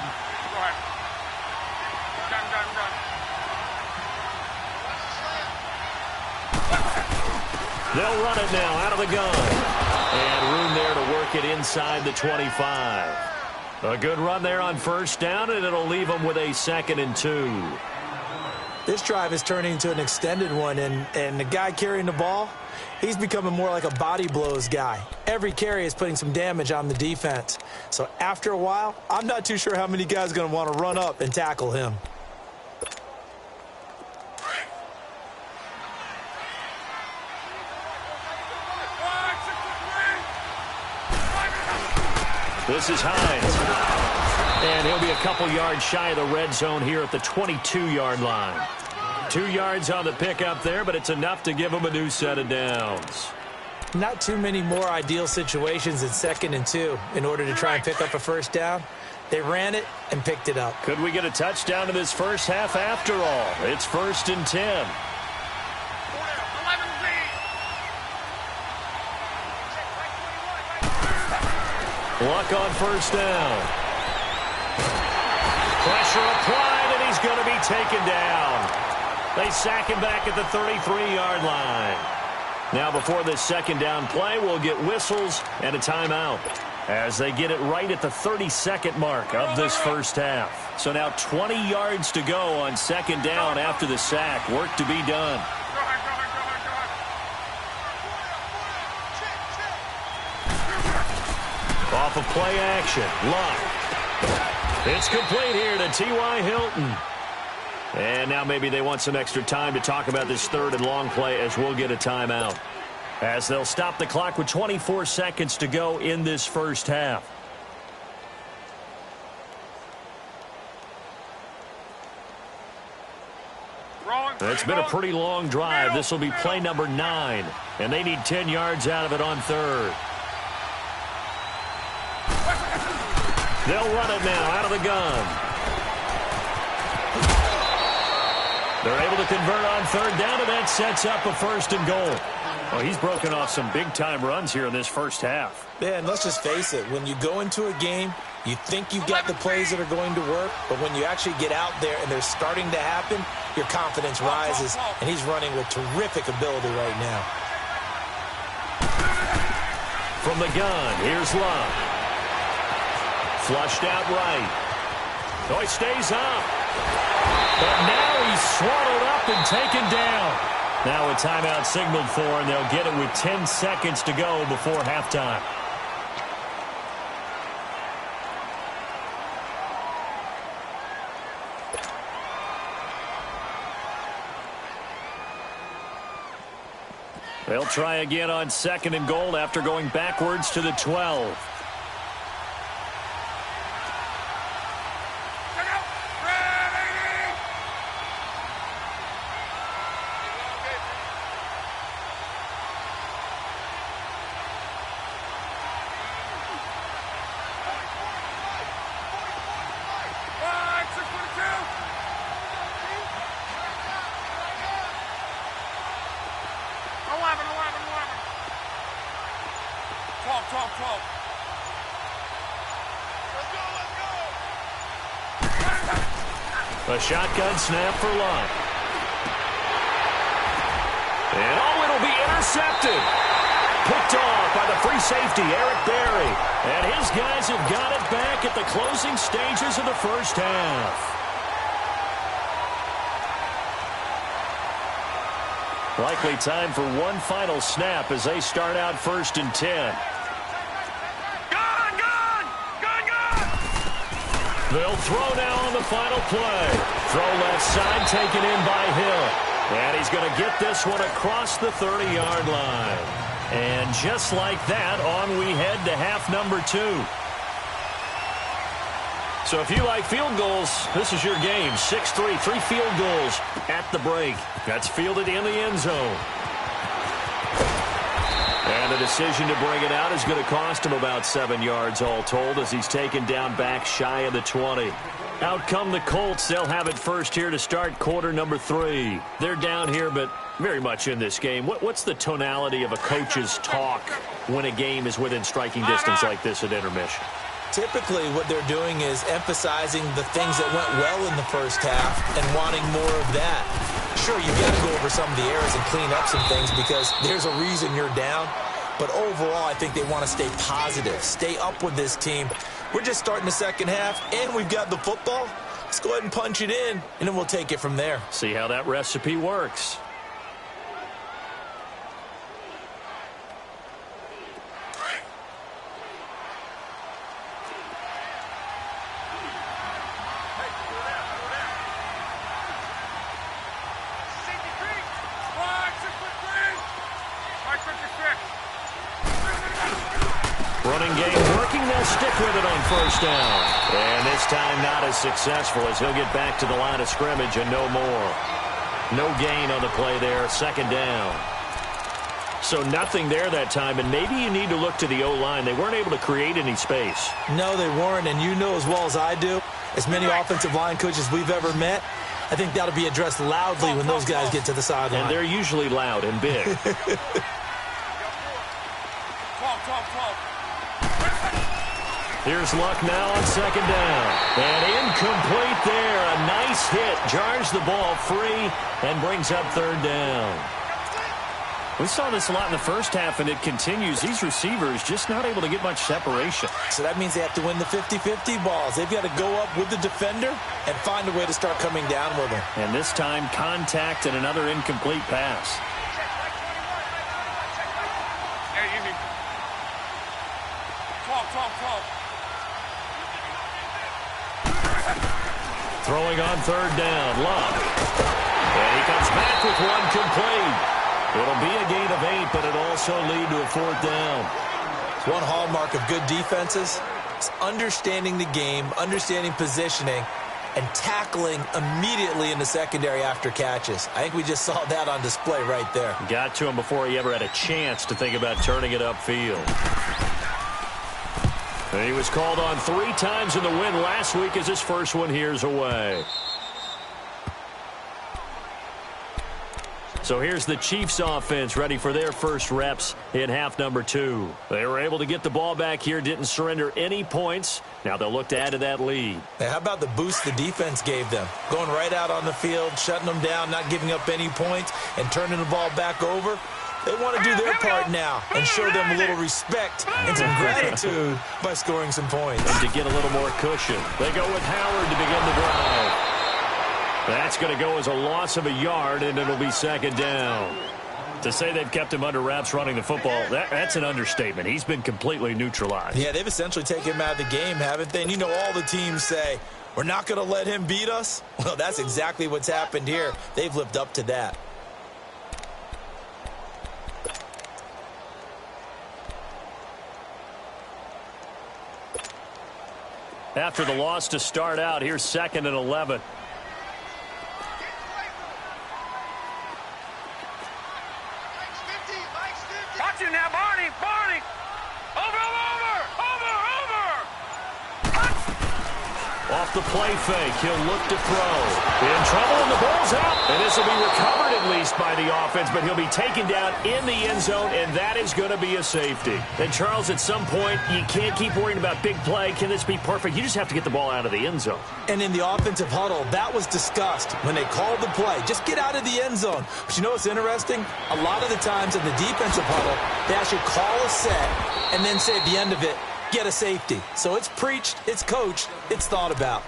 They'll run it now out of the gun. And room there to work it inside the 25. A good run there on 1st down, and it'll leave them with a 2nd and 2. This drive is turning into an extended one, and the guy carrying the ball, he's becoming more like a body blows guy. Every carry is putting some damage on the defense. So after a while, I'm not too sure how many guys are going to want to run up and tackle him. This is Hines. And he'll be a couple yards shy of the red zone here at the 22-yard line. 2 yards on the pickup there, but it's enough to give him a new set of downs. Not too many more ideal situations in 2nd and 2 in order to try and pick up a 1st down. They ran it and picked it up. Could we get a touchdown in this first half after all? It's 1st and 10. Luck on 1st down. Pressure applied, and he's going to be taken down. They sack him back at the 33-yard line. Now before this 2nd down play, we'll get whistles and a timeout as they get it right at the 32nd mark of this first half. So now 20 yards to go on 2nd down after the sack. Work to be done. Off of play action, Luck. It's complete here to T.Y. Hilton. And now maybe they want some extra time to talk about this third and long play as we'll get a timeout. As they'll stop the clock with 24 seconds to go in this first half. It's been a pretty long drive. This will be play number 9. And they need 10 yards out of it on third. They'll run it now out of the gun. They're able to convert on third down, and that sets up a first and goal. Well, he's broken off some big-time runs here in this first half. Yeah, and let's just face it. When you go into a game, you think you've got the plays that are going to work, but when you actually get out there and they're starting to happen, your confidence rises, and he's running with terrific ability right now. From the gun, here's Love. Flushed out right. Oh, he stays up. But now he's swallowed up and taken down. Now a timeout signaled for, and they'll get it with 10 seconds to go before halftime. They'll try again on second and goal after going backwards to the 12. A shotgun snap for Love. And it'll be intercepted. Picked off by the free safety, Eric Berry. And his guys have got it back at the closing stages of the first half. Likely time for one final snap as they start out first and 10. They'll throw now on the final play. Throw left side taken in by Hill. And he's going to get this one across the 30-yard line. And just like that, on we head to half number 2. So if you like field goals, this is your game. 6-3, 3 field goals at the break. That's fielded in the end zone. And the decision to bring it out is going to cost him about 7 yards all told as he's taken down back shy of the 20. Out come the Colts. They'll have it first here to start quarter number 3. They're down here, but very much in this game. What's the tonality of a coach's talk when a game is within striking distance like this at intermission? Typically, what they're doing is emphasizing the things that went well in the first half and wanting more of that. Sure, you've got to go over some of the errors and clean up some things because there's a reason you're down. But overall, I think they want to stay positive, stay up with this team. We're just starting the second half, and we've got the football. Let's go ahead and punch it in, and then we'll take it from there. See how that recipe works. Running game working, they'll stick with it on first down. And this time not as successful as he'll get back to the line of scrimmage and no more. No gain on the play there, second down. So nothing there that time, and maybe you need to look to the O-line. They weren't able to create any space. No, they weren't, and you know as well as I do, as many offensive line coaches we've ever met, I think that'll be addressed loudly when those guys get to the sideline. And they're usually loud and big. Here's Luck now on second down. And incomplete there. A nice hit. Jars the ball free and brings up third down. We saw this a lot in the first half, and it continues. These receivers just not able to get much separation. So that means they have to win the 50-50 balls. They've got to go up with the defender and find a way to start coming down with them. And this time, contact and another incomplete pass. Throwing on third down. Love. And he comes back with one complete. It'll be a gain of 8, but it'll also lead to a fourth down. One hallmark of good defenses is understanding the game, understanding positioning, and tackling immediately in the secondary after catches. I think we just saw that on display right there. Got to him before he ever had a chance to think about turning it upfield. And he was called on 3 times in the win last week as his first one here's away. So here's the Chiefs offense ready for their first reps in half number 2. They were able to get the ball back here, didn't surrender any points. Now they'll look to add to that lead. Hey, how about the boost the defense gave them? Going right out on the field, shutting them down, not giving up any points, and turning the ball back over. They want to do their part now and show them a little respect and some gratitude by scoring some points. And to get a little more cushion, they go with Howard to begin the drive. That's going to go as a loss of a yard, and it'll be second down. To say they've kept him under wraps running the football, that's an understatement. He's been completely neutralized. Yeah, they've essentially taken him out of the game, haven't they? And you know all the teams say, we're not going to let him beat us. Well, that's exactly what's happened here. They've lived up to that. After the loss to start out, here's 2nd and 11. Watch it now, Barney! Barney! Over! Off the play fake, he'll look to throw. In trouble, and the ball's out. And this will be recovered at least by the offense, but he'll be taken down in the end zone, and that is going to be a safety. And, Charles, at some point, you can't keep worrying about big play. Can this be perfect? You just have to get the ball out of the end zone. And in the offensive huddle, that was discussed when they called the play. Just get out of the end zone. But you know what's interesting? A lot of the times in the defensive huddle, they actually call a set and then say at the end of it, get a safety. So it's preached, it's coached, it's thought about.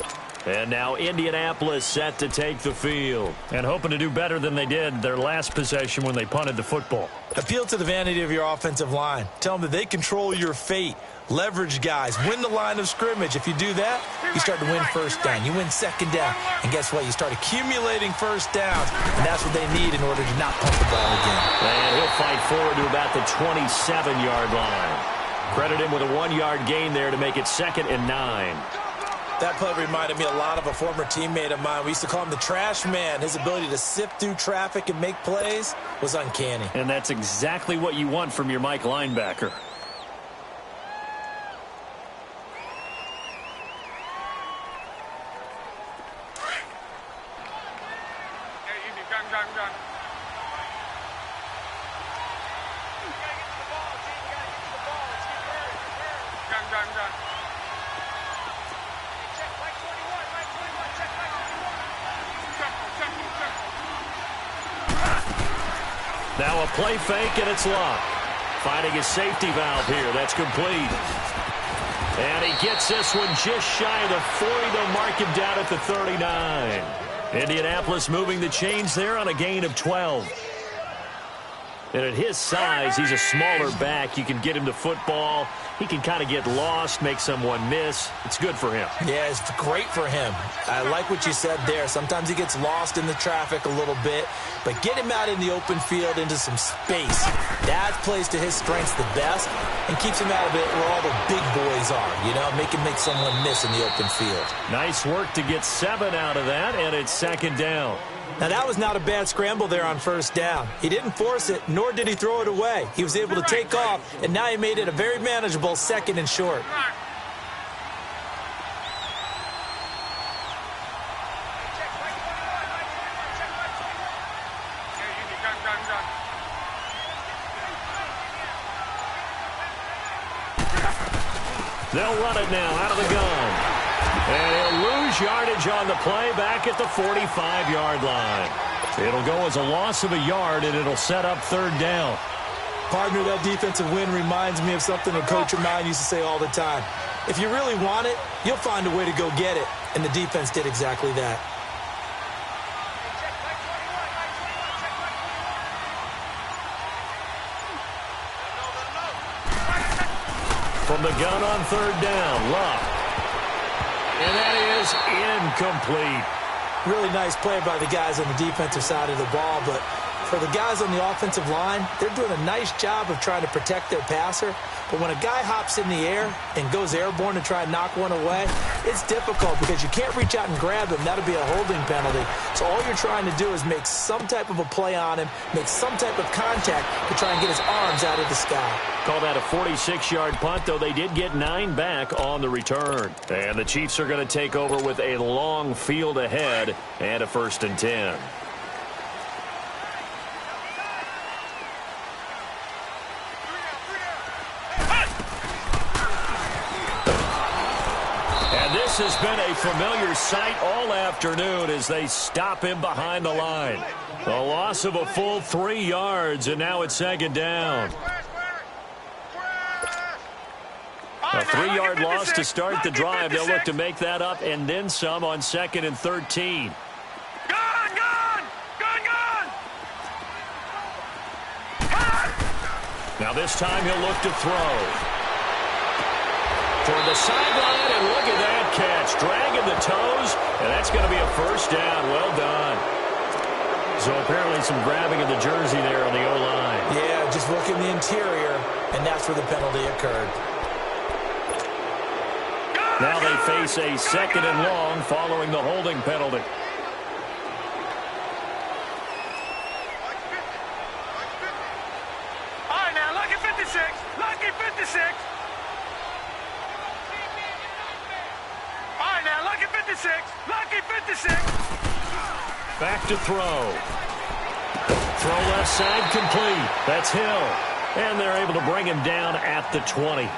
And now Indianapolis set to take the field and hoping to do better than they did their last possession when they punted the football. Appeal to the vanity of your offensive line. Tell them that they control your fate. Leverage guys. Win the line of scrimmage. If you do that, you start to win first down. You win second down. And guess what? You start accumulating first downs. And that's what they need in order to not pump the ball again. And he'll fight forward to about the 27-yard line. Credit him with a 1-yard gain there to make it 2nd and 9. That play reminded me a lot of a former teammate of mine. We used to call him the trash man. His ability to sift through traffic and make plays was uncanny. And that's exactly what you want from your Mike linebacker. Gun. Gun. Check Mike 21, check Mike 21. Now a play fake, and it's locked. Finding his safety valve here. That's complete. And he gets this one just shy of the 40. They'll mark him down at the 39. Indianapolis moving the chains there on a gain of 12. And at his size, he's a smaller back. You can get him to football. He can kind of get lost, make someone miss. It's good for him. Yeah, it's great for him. I like what you said there. Sometimes he gets lost in the traffic a little bit, but get him out in the open field into some space. That plays to his strengths the best and keeps him out of it where all the big boys are, you know, make someone miss in the open field. Nice work to get 7 out of that, and it's 2nd down. Now, that was not a bad scramble there on first down. He didn't force it, nor did he throw it away. He was able to take off, and now he made it a very manageable 2nd and short. They'll run it now out of the gun. And he'll lose yardage on the play back at the 45-yard line. It'll go as a loss of a yard, and it'll set up 3rd down. Partner, that defensive win reminds me of something a coach of mine used to say all the time. If you really want it, you'll find a way to go get it. And the defense did exactly that. From the gun on 3rd down, Luck. And that is incomplete. Really nice play by the guys on the defensive side of the ball, but for the guys on the offensive line, they're doing a nice job of trying to protect their passer. But when a guy hops in the air and goes airborne to try and knock one away, it's difficult because you can't reach out and grab him. That'll be a holding penalty. So all you're trying to do is make some type of a play on him, make some type of contact to try and get his arms out of the sky. Call that a 46-yard punt, though they did get 9 back on the return. And the Chiefs are going to take over with a long field ahead and a 1st and 10. This has been a familiar sight all afternoon as they stop him behind the line. A loss of a full 3 yards, and now it's 2nd down. A 3-yard loss to start the drive. They'll look to make that up and then some on 2nd and 13. Now this time he'll look to throw. Toward the sideline, and look at that catch. Dragging the toes, and that's going to be a 1st down. Well done. So apparently some grabbing of the jersey there on the O-line. Yeah, just look in the interior, and that's where the penalty occurred. Now they face a 2nd and long following the holding penalty. All right, now, lucky 56. Lucky 56. Lucky 56! Lucky 56! Back to throw. Throw left side complete. That's Hill. And they're able to bring him down at the 20.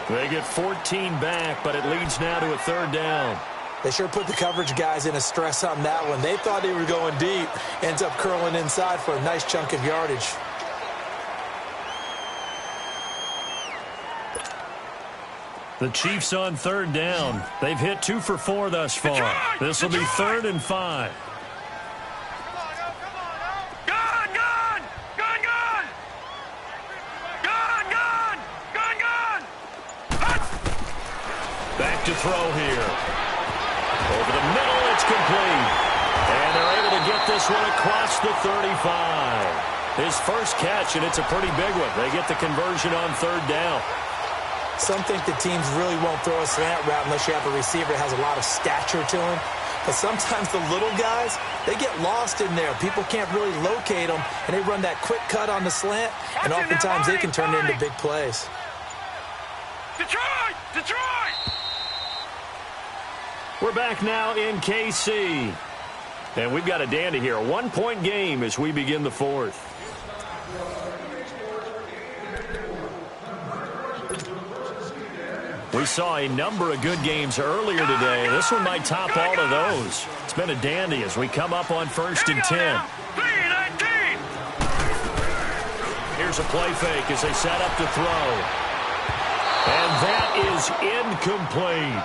They get 14 back, but it leads now to a 3rd down. They sure put the coverage guys in a stress on that one. They thought they were going deep. Ends up curling inside for a nice chunk of yardage. The Chiefs on 3rd down. They've hit 2 for 4 thus far. This will be 3rd and 5. Gun! Gun! Gun! Gun! Gun! Gun! Gun! Gun! Back to throw here. Over the middle, it's complete. And they're able to get this one across the 35. His first catch, and it's a pretty big one. They get the conversion on 3rd down. Some think the teams really won't throw a slant route unless you have a receiver that has a lot of stature to him. But sometimes the little guys, they get lost in there. People can't really locate them, and they run that quick cut on the slant, and oftentimes they can turn it into big plays. Detroit! Detroit! We're back now in KC. And we've got a dandy here. A 1-point game as we begin the 4th. We saw a number of good games earlier today. This one might top all of those. It's been a dandy as we come up on 1st and 10. Here's a play fake as they set up to throw. And that is incomplete.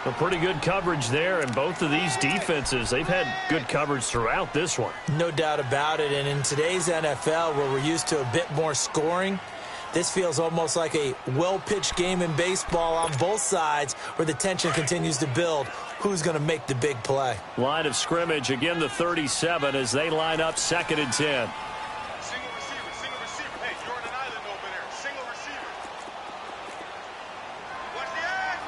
A pretty good coverage there, and both of these defenses, they've had good coverage throughout this one. No doubt about it, and in today's NFL, where we're used to a bit more scoring, this feels almost like a well-pitched game in baseball on both sides where the tension continues to build. Who's going to make the big play? Line of scrimmage, again the 37 as they line up 2nd and 10. Single receiver, single receiver. Hey, you're on an island over there. Single receiver. Watch the edge.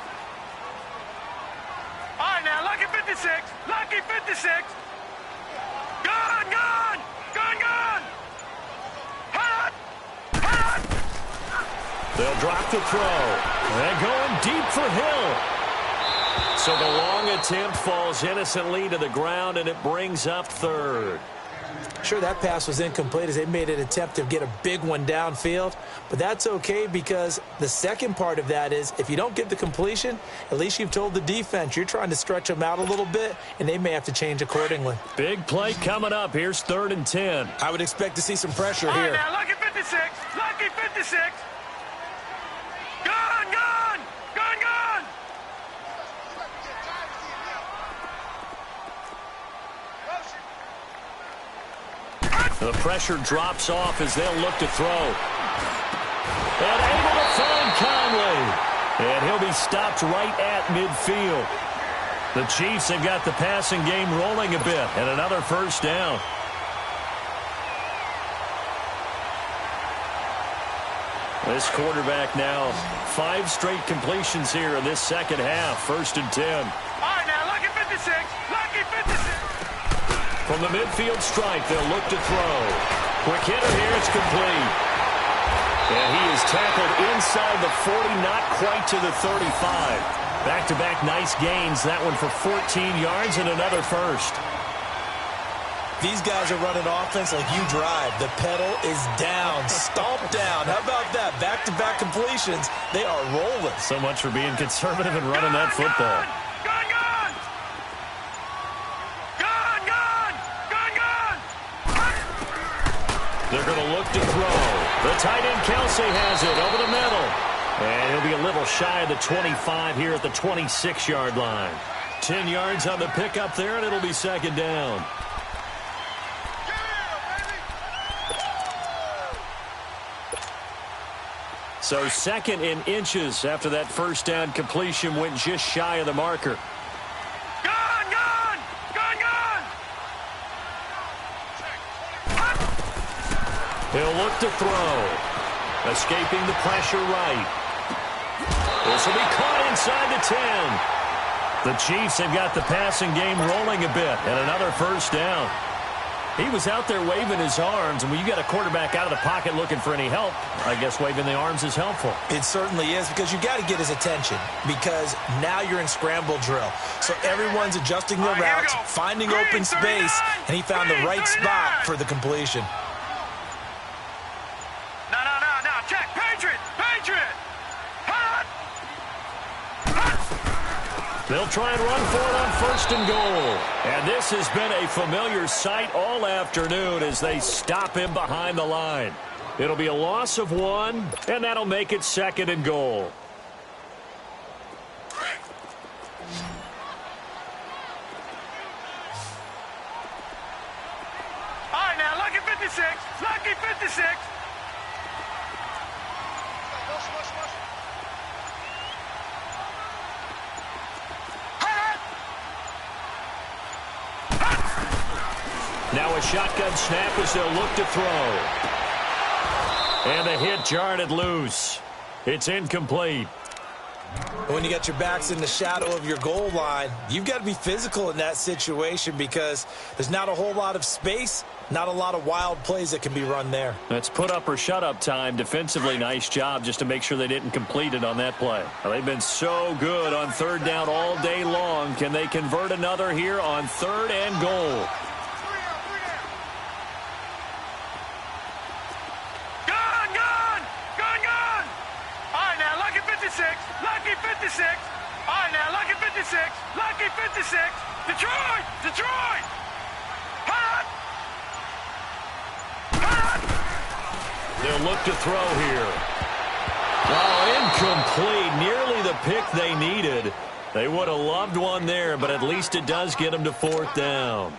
All right, now, lucky 56. Lucky 56. Gun, gun, gun, gun. Hot, hot. They'll drop the throw. And going deep for Hill. So the long attempt falls innocently to the ground, and it brings up 3rd. Sure, that pass was incomplete as they made an attempt to get a big one downfield, but that's okay because the second part of that is if you don't get the completion, at least you've told the defense you're trying to stretch them out a little bit, and they may have to change accordingly. Big play coming up. Here's 3rd and 10. I would expect to see some pressure All right, here. now, lucky 56. Lucky 56. Gun, gun, gun, gun. The pressure drops off as they'll look to throw. And able to find Conley. And he'll be stopped right at midfield. The Chiefs have got the passing game rolling a bit, and another first down. This quarterback now 5 straight completions here in this second half. 1st and 10. All right, now, lucky 56. Lucky 56. From the midfield stripe, they'll look to throw. Quick hitter here, it's complete. And he is tackled inside the 40, not quite to the 35. Back-to-back nice gains. That one for 14 yards and another first. These guys are running offense like you drive. The pedal is down, stomped down. How about that? Back-to-back completions. They are rolling. So much for being conservative and running that football. Gun, gun! Gun, gun! Gun, gun! They're going to look to throw. The tight end Kelsey has it over the middle. And he'll be a little shy of the 25 here at the 26-yard line. 10 yards on the pickup there, and it'll be second down. So second in inches after that first down completion went just shy of the marker. Gun, gun! Gun, gun! He'll look to throw. Escaping the pressure right. This will be caught inside the 10. The Chiefs have got the passing game rolling a bit, and another first down. He was out there waving his arms, and when you got a quarterback out of the pocket looking for any help, I guess waving the arms is helpful. It certainly is, because you got to get his attention, because now you're in scramble drill. So everyone's adjusting their routes, finding open space, and he found the right spot for the completion. No, check. Patriot! Patriot! Hot! They'll try and run for it on 1st and goal. And this has been a familiar sight all afternoon as they stop him behind the line. It'll be a loss of 1, and that'll make it 2nd and goal. All right, now, lucky 56. Lucky 56. Now a shotgun snap as they'll look to throw. And the hit jarred loose. It's incomplete. When you got your backs in the shadow of your goal line, you've got to be physical in that situation because there's not a whole lot of space, not a lot of wild plays that can be run there. That's put up or shut up time. Defensively, nice job just to make sure they didn't complete it on that play. Well, they've been so good on 3rd down all day long. Can they convert another here on 3rd and goal? Lucky 56. All right, now, lucky 56. Lucky 56. Detroit! Detroit! Hot! Hot! They'll look to throw here. Oh, incomplete. Nearly the pick they needed. They would have loved one there, but at least it does get them to 4th down.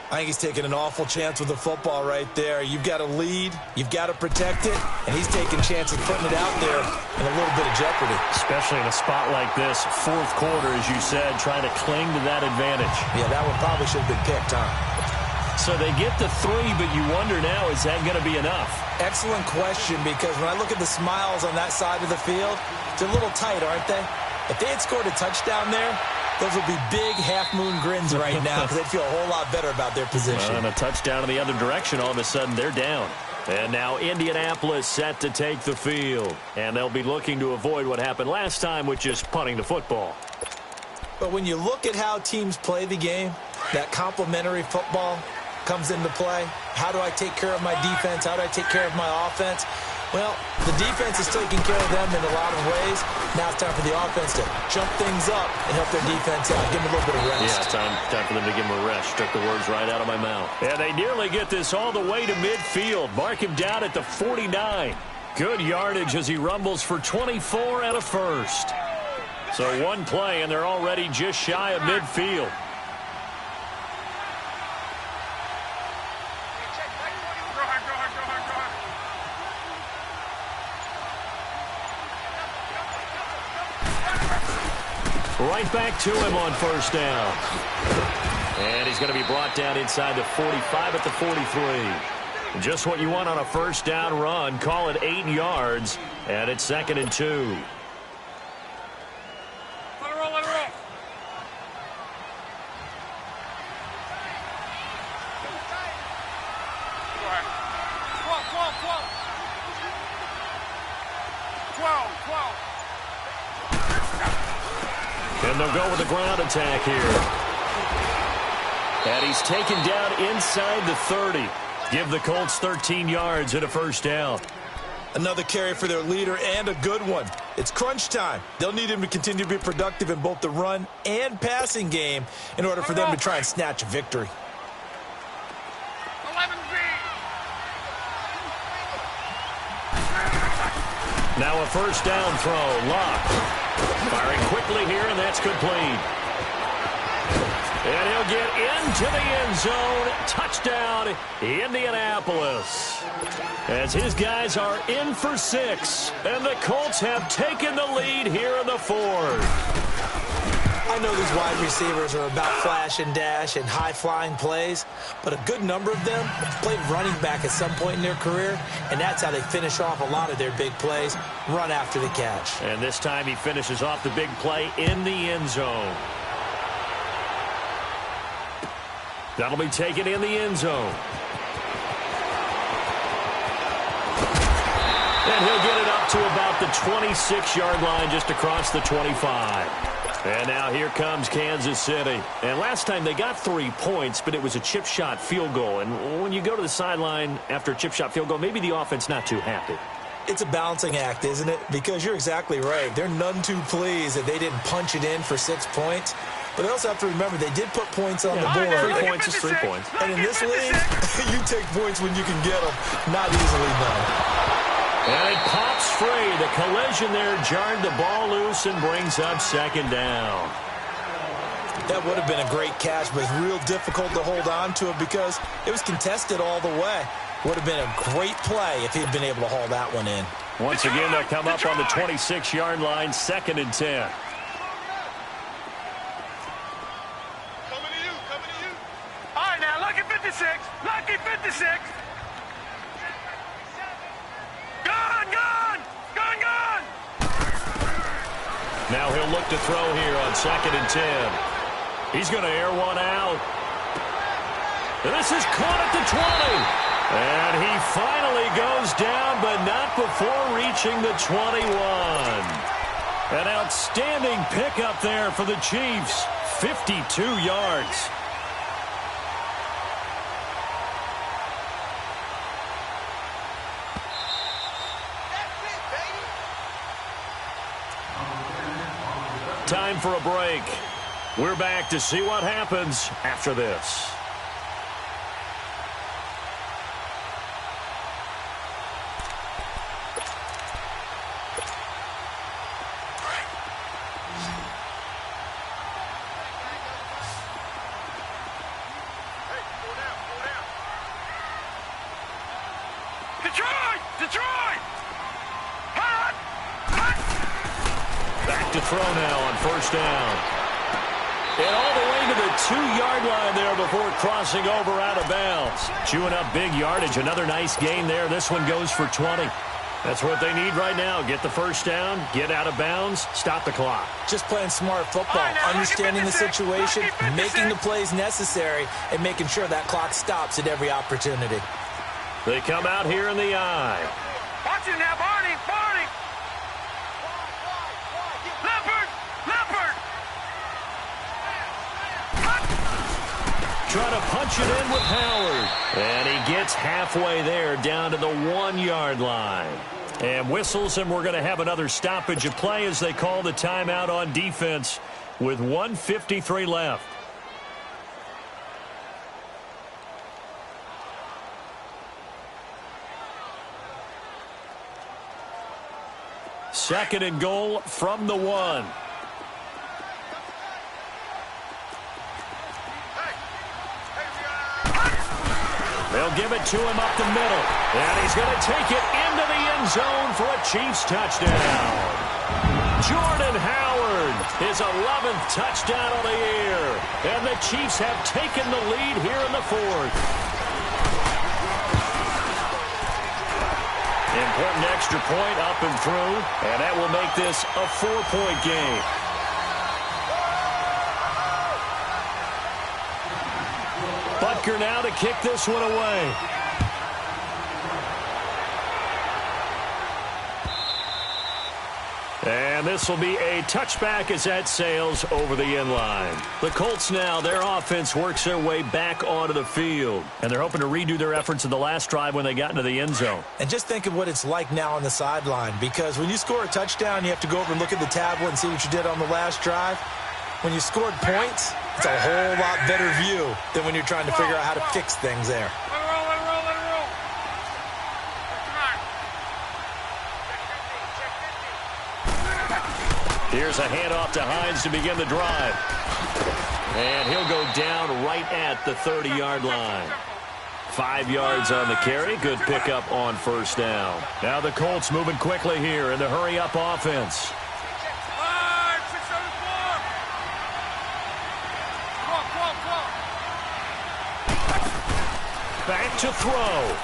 I think he's taking an awful chance with the football right there. You've got to lead, you've got to protect it, and he's taking chances putting it out there in a little bit of jeopardy. Especially in a spot like this, 4th quarter, as you said, trying to cling to that advantage. Yeah, that one probably should have been picked, huh? So they get the 3, but you wonder now, is that going to be enough? Excellent question, because when I look at the smiles on that side of the field, they're a little tight, aren't they? If they had scored a touchdown there, those would be big half-moon grins right now because they'd feel a whole lot better about their position. And a touchdown in the other direction, all of a sudden they're down. And now Indianapolis set to take the field. And they'll be looking to avoid what happened last time, which is punting the football. But when you look at how teams play the game, that complementary football comes into play. How do I take care of my defense? How do I take care of my offense? Well, the defense is taking care of them in a lot of ways. Now it's time for the offense to jump things up and help their defense out. Give them a little bit of rest. Yeah, time for them to give them a rest. Took the words right out of my mouth. And they nearly get this all the way to midfield. Mark him down at the 49. Good yardage as he rumbles for 24 and a first. So one play, and they're already just shy of midfield. Right back to him on first down. And he's going to be brought down inside the 45 at the 43. Just what you want on a first down run. Call it 8 yards, and it's 2nd and 2. Let it roll, let it roll. Go ahead. 12. And they'll go with the ground attack here. And he's taken down inside the 30. Give the Colts 13 yards and a first down. Another carry for their leader and a good one. It's crunch time. They'll need him to continue to be productive in both the run and passing game in order for them to try and snatch a victory. 11B. Now a first down throw. Locked. Firing quickly here, and that's complete. And he'll get into the end zone. Touchdown, Indianapolis. As his guys are in for 6. And the Colts have taken the lead here in the 4th. I know these wide receivers are about flash and dash and high-flying plays, but a good number of them played running back at some point in their career, and that's how they finish off a lot of their big plays, run after the catch. And this time he finishes off the big play in the end zone. That'll be taken in the end zone. And he'll get it up to about the 26-yard line, just across the 25. And now here comes Kansas City. And last time they got 3 points, but it was a chip shot field goal. And when you go to the sideline after a chip shot field goal, maybe the offense not too happy. It's a balancing act, isn't it? Because you're exactly right. They're none too pleased that they didn't punch it in for 6 points. But they also have to remember they did put points on the board. 3 points is 3 points. And in this league, you take points when you can get them. Not easily done. And it pops free. The collision there jarred the ball loose and brings up 2nd down. That would have been a great catch, but it's real difficult to hold on to it because it was contested all the way. Would have been a great play if he'd been able to haul that one in. Once again, they'll come up on the 26-yard line, 2nd and 10. All right, now, lucky 56. Lucky 56. Gone, gone. Gone, gone. Now he'll look to throw here on 2nd and 10. He's going to air one out. This is caught at the 20. And he finally goes down, but not before reaching the 21. An outstanding pickup there for the Chiefs. 52 yards. Time for a break. We're back to see what happens after this. Detroit! Detroit! Hot! Hot! Back to throw now on first down. And all the way to the 2-yard line there before crossing over out of bounds. Chewing up big yardage. Another nice gain there. This one goes for 20. That's what they need right now. Get the first down, get out of bounds, stop the clock. Just playing smart football, understanding the situation, making the plays necessary, and making sure that clock stops at every opportunity. They come out here in the eye. Watch it now, Barney! Barney! Leopard! Leopard! Trying to punch it in with Howard. And he gets halfway there down to the 1-yard line. And whistles, and we're going to have another stoppage of play as they call the timeout on defense with 1:53 left. Second and goal from the 1. They'll give it to him up the middle. And he's going to take it into the end zone for a Chiefs touchdown. Jordan Howard His 11th touchdown of the year. And the Chiefs have taken the lead here in the fourth. Important extra point up and through, and that will make this a 4-point game. Butker now to kick this one away. And this will be a touchback as that sails over the end line. The Colts now, their offense works their way back onto the field. And they're hoping to redo their efforts in the last drive when they got into the end zone. And just think of what it's like now on the sideline, because when you score a touchdown, you have to go over and look at the tablet and see what you did on the last drive. When you scored points, it's a whole lot better view than when you're trying to figure out how to fix things there. Here's a handoff to Hines to begin the drive. And he'll go down right at the 30-yard line. 5 yards on the carry. Good pickup on first down. Now the Colts moving quickly here in the hurry-up offense. Back to throw.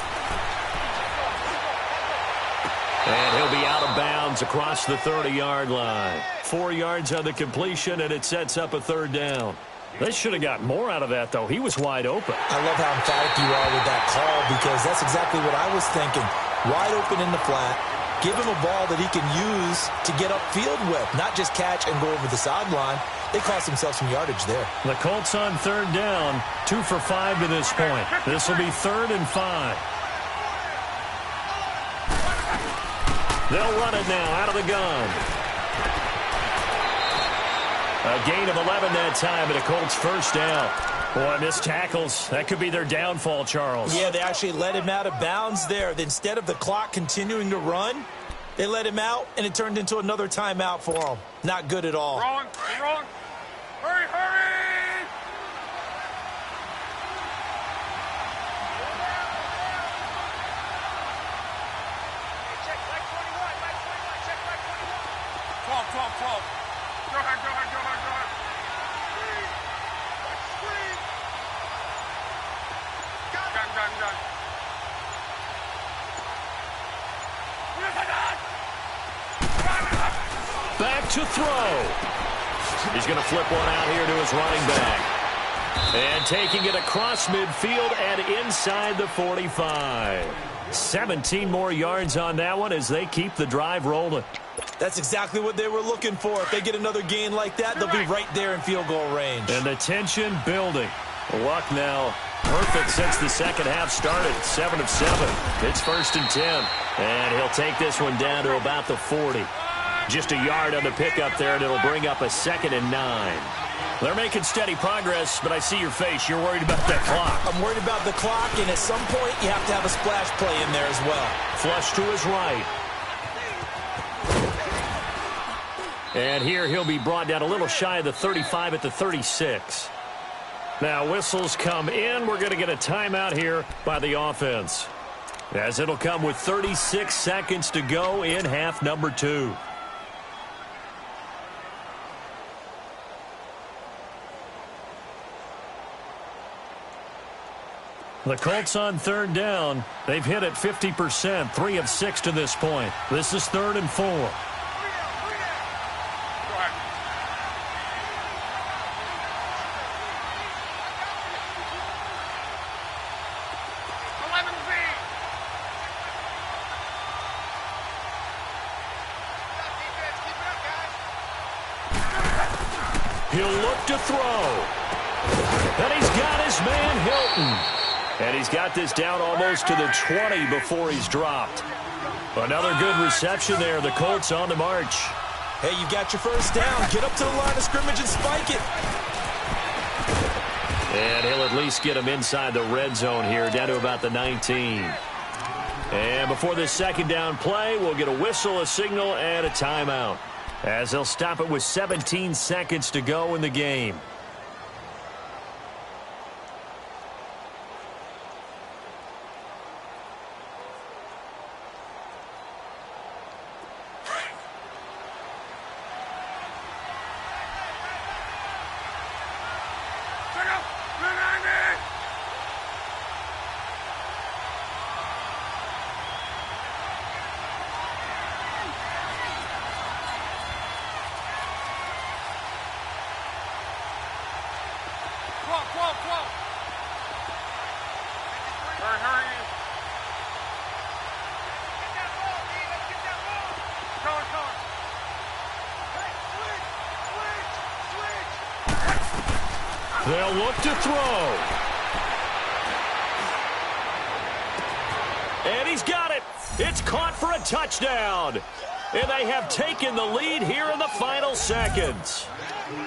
And he'll be out of bounds across the 30-yard line. 4 yards on the completion, and it sets up a third down. They should have got more out of that, though. He was wide open. I love how emphatic you are with that call, because that's exactly what I was thinking. Wide open in the flat. Give him a ball that he can use to get upfield with, not just catch and go over the sideline. They cost themselves some yardage there. The Colts on third down, 2 for 5 to this point. This will be 3rd and 5. They'll run it now out of the gun. A gain of 11 that time, and a Colts first down. Boy, missed tackles. That could be their downfall, Charles. Yeah, they actually let him out of bounds there. Instead of the clock continuing to run, they let him out, and it turned into another timeout for him. Not good at all. Wrong. Hurry, hurry! Go ahead. Gun. Back to throw. He's going to flip one out here to his running back. And taking it across midfield and inside the 45. 17 more yards on that one as they keep the drive rolling. That's exactly what they were looking for. If they get another gain like that, they'll be right there in field goal range. And the tension building. Luck now perfect since the second half started. 7 of 7. It's 1st and 10. And he'll take this one down to about the 40. Just a yard on the pickup there, and it'll bring up a 2nd and 9. They're making steady progress, but I see your face. You're worried about that clock. I'm worried about the clock, and at some point, you have to have a splash play in there as well. Flush to his right. And here he'll be brought down a little shy of the 35 at the 36. Now whistles come in. We're going to get a timeout here by the offense, as it'll come with 36 seconds to go in half number 2. The Colts on third down. They've hit it 50%, 3 of 6 to this point. This is 3rd and 4. He'll look to throw. And he's got his man Hilton. And he's got this down almost to the 20 before he's dropped. Another good reception there. The Colts on the march. Hey, you got your first down. Get up to the line of scrimmage and spike it. And he'll at least get him inside the red zone here, down to about the 19. And before this second down play, we'll get a whistle, a signal, and a timeout, as they'll stop it with 17 seconds to go in the game. Hurry. They'll look to throw. And he's got it. It's caught for a touchdown. And they have taken the lead here in the final seconds.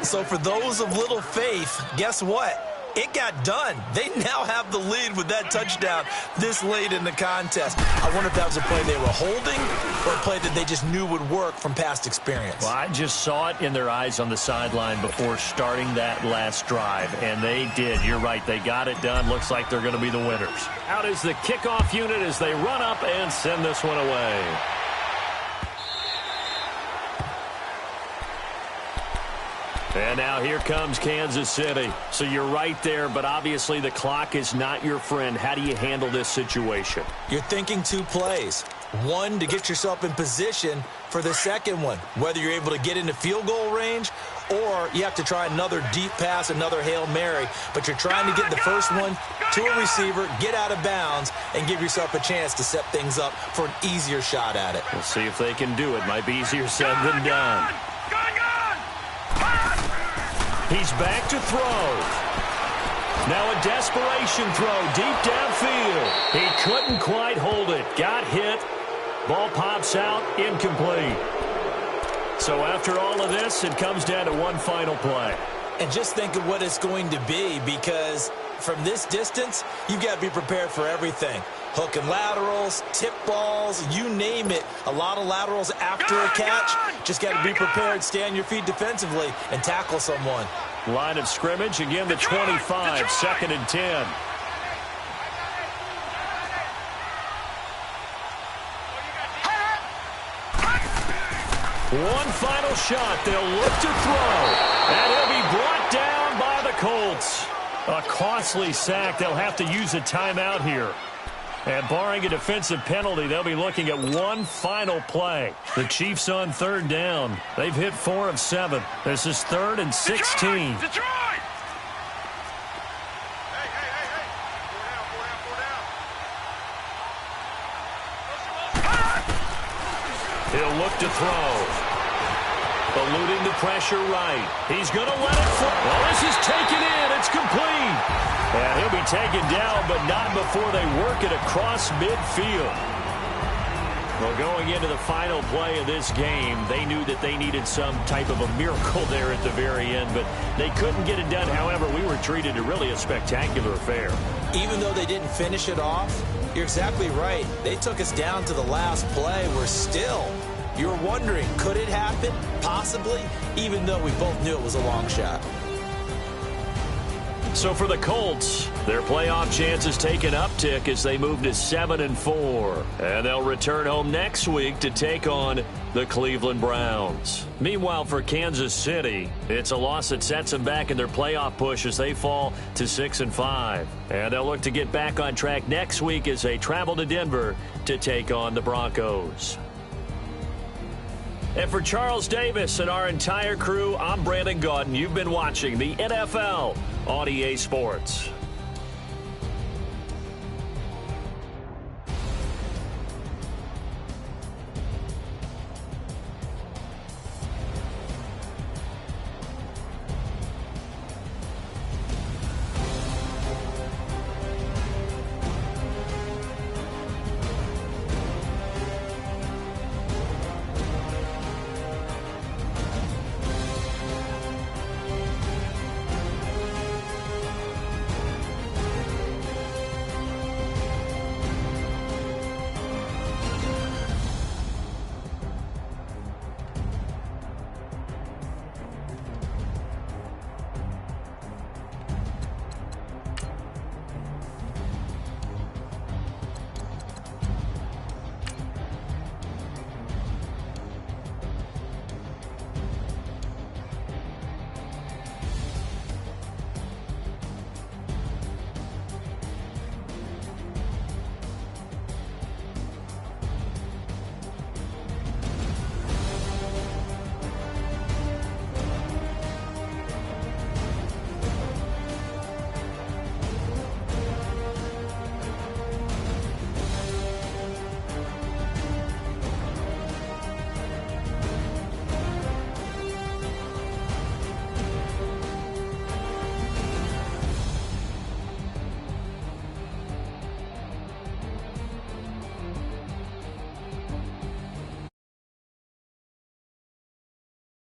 So for those of little faith, guess what? It got done. They now have the lead with that touchdown this late in the contest. I wonder if that was a play they were holding or a play that they just knew would work from past experience. Well, I just saw it in their eyes on the sideline before starting that last drive, and they did. You're right. They got it done. Looks like they're going to be the winners. Out is the kickoff unit as they run up and send this one away. And now here comes Kansas City. So you're right there, but obviously the clock is not your friend. How do you handle this situation? You're thinking two plays. One, to get yourself in position for the second one, whether you're able to get into field goal range or you have to try another deep pass, another Hail Mary. But you're trying to get the first one to a receiver, get out of bounds, and give yourself a chance to set things up for an easier shot at it. We'll see if they can do it. Might be easier said than done. He's back to throw. Now a desperation throw deep downfield. He couldn't quite hold it. Got hit. Ball pops out. Incomplete. So after all of this, it comes down to one final play. And just think of what it's going to be, because from this distance, you've got to be prepared for everything. Hook and laterals, tip balls, you name it. A lot of laterals after a catch. Just got to be prepared, stay on your feet defensively, and tackle someone. Line of scrimmage, again the 25, second and 10. One final shot. They'll look to throw. And he'll be brought down by the Colts. A costly sack. They'll have to use a timeout here. And barring a defensive penalty, they'll be looking at one final play. The Chiefs on third down. They've hit 4 of 7. This is 3rd and 16. Detroit! He'll look to throw. Eluding the pressure right. He's going to let it fly. Well, this is taken in. It's complete. And he'll be taken down, but not before they work it across midfield. Well, going into the final play of this game, they knew that they needed some type of a miracle there at the very end, but they couldn't get it done. However, we were treated to really a spectacular affair. Even though they didn't finish it off, you're exactly right. They took us down to the last play. We're still, you were wondering, could it happen? Possibly, even though we both knew it was a long shot. So for the Colts, their playoff chances take an uptick as they move to 7-4. And they'll return home next week to take on the Cleveland Browns. Meanwhile, for Kansas City, it's a loss that sets them back in their playoff push as they fall to 6-5. And they'll look to get back on track next week as they travel to Denver to take on the Broncos. And for Charles Davis and our entire crew, I'm Brandon Gaudin. You've been watching the NFL on EA Sports.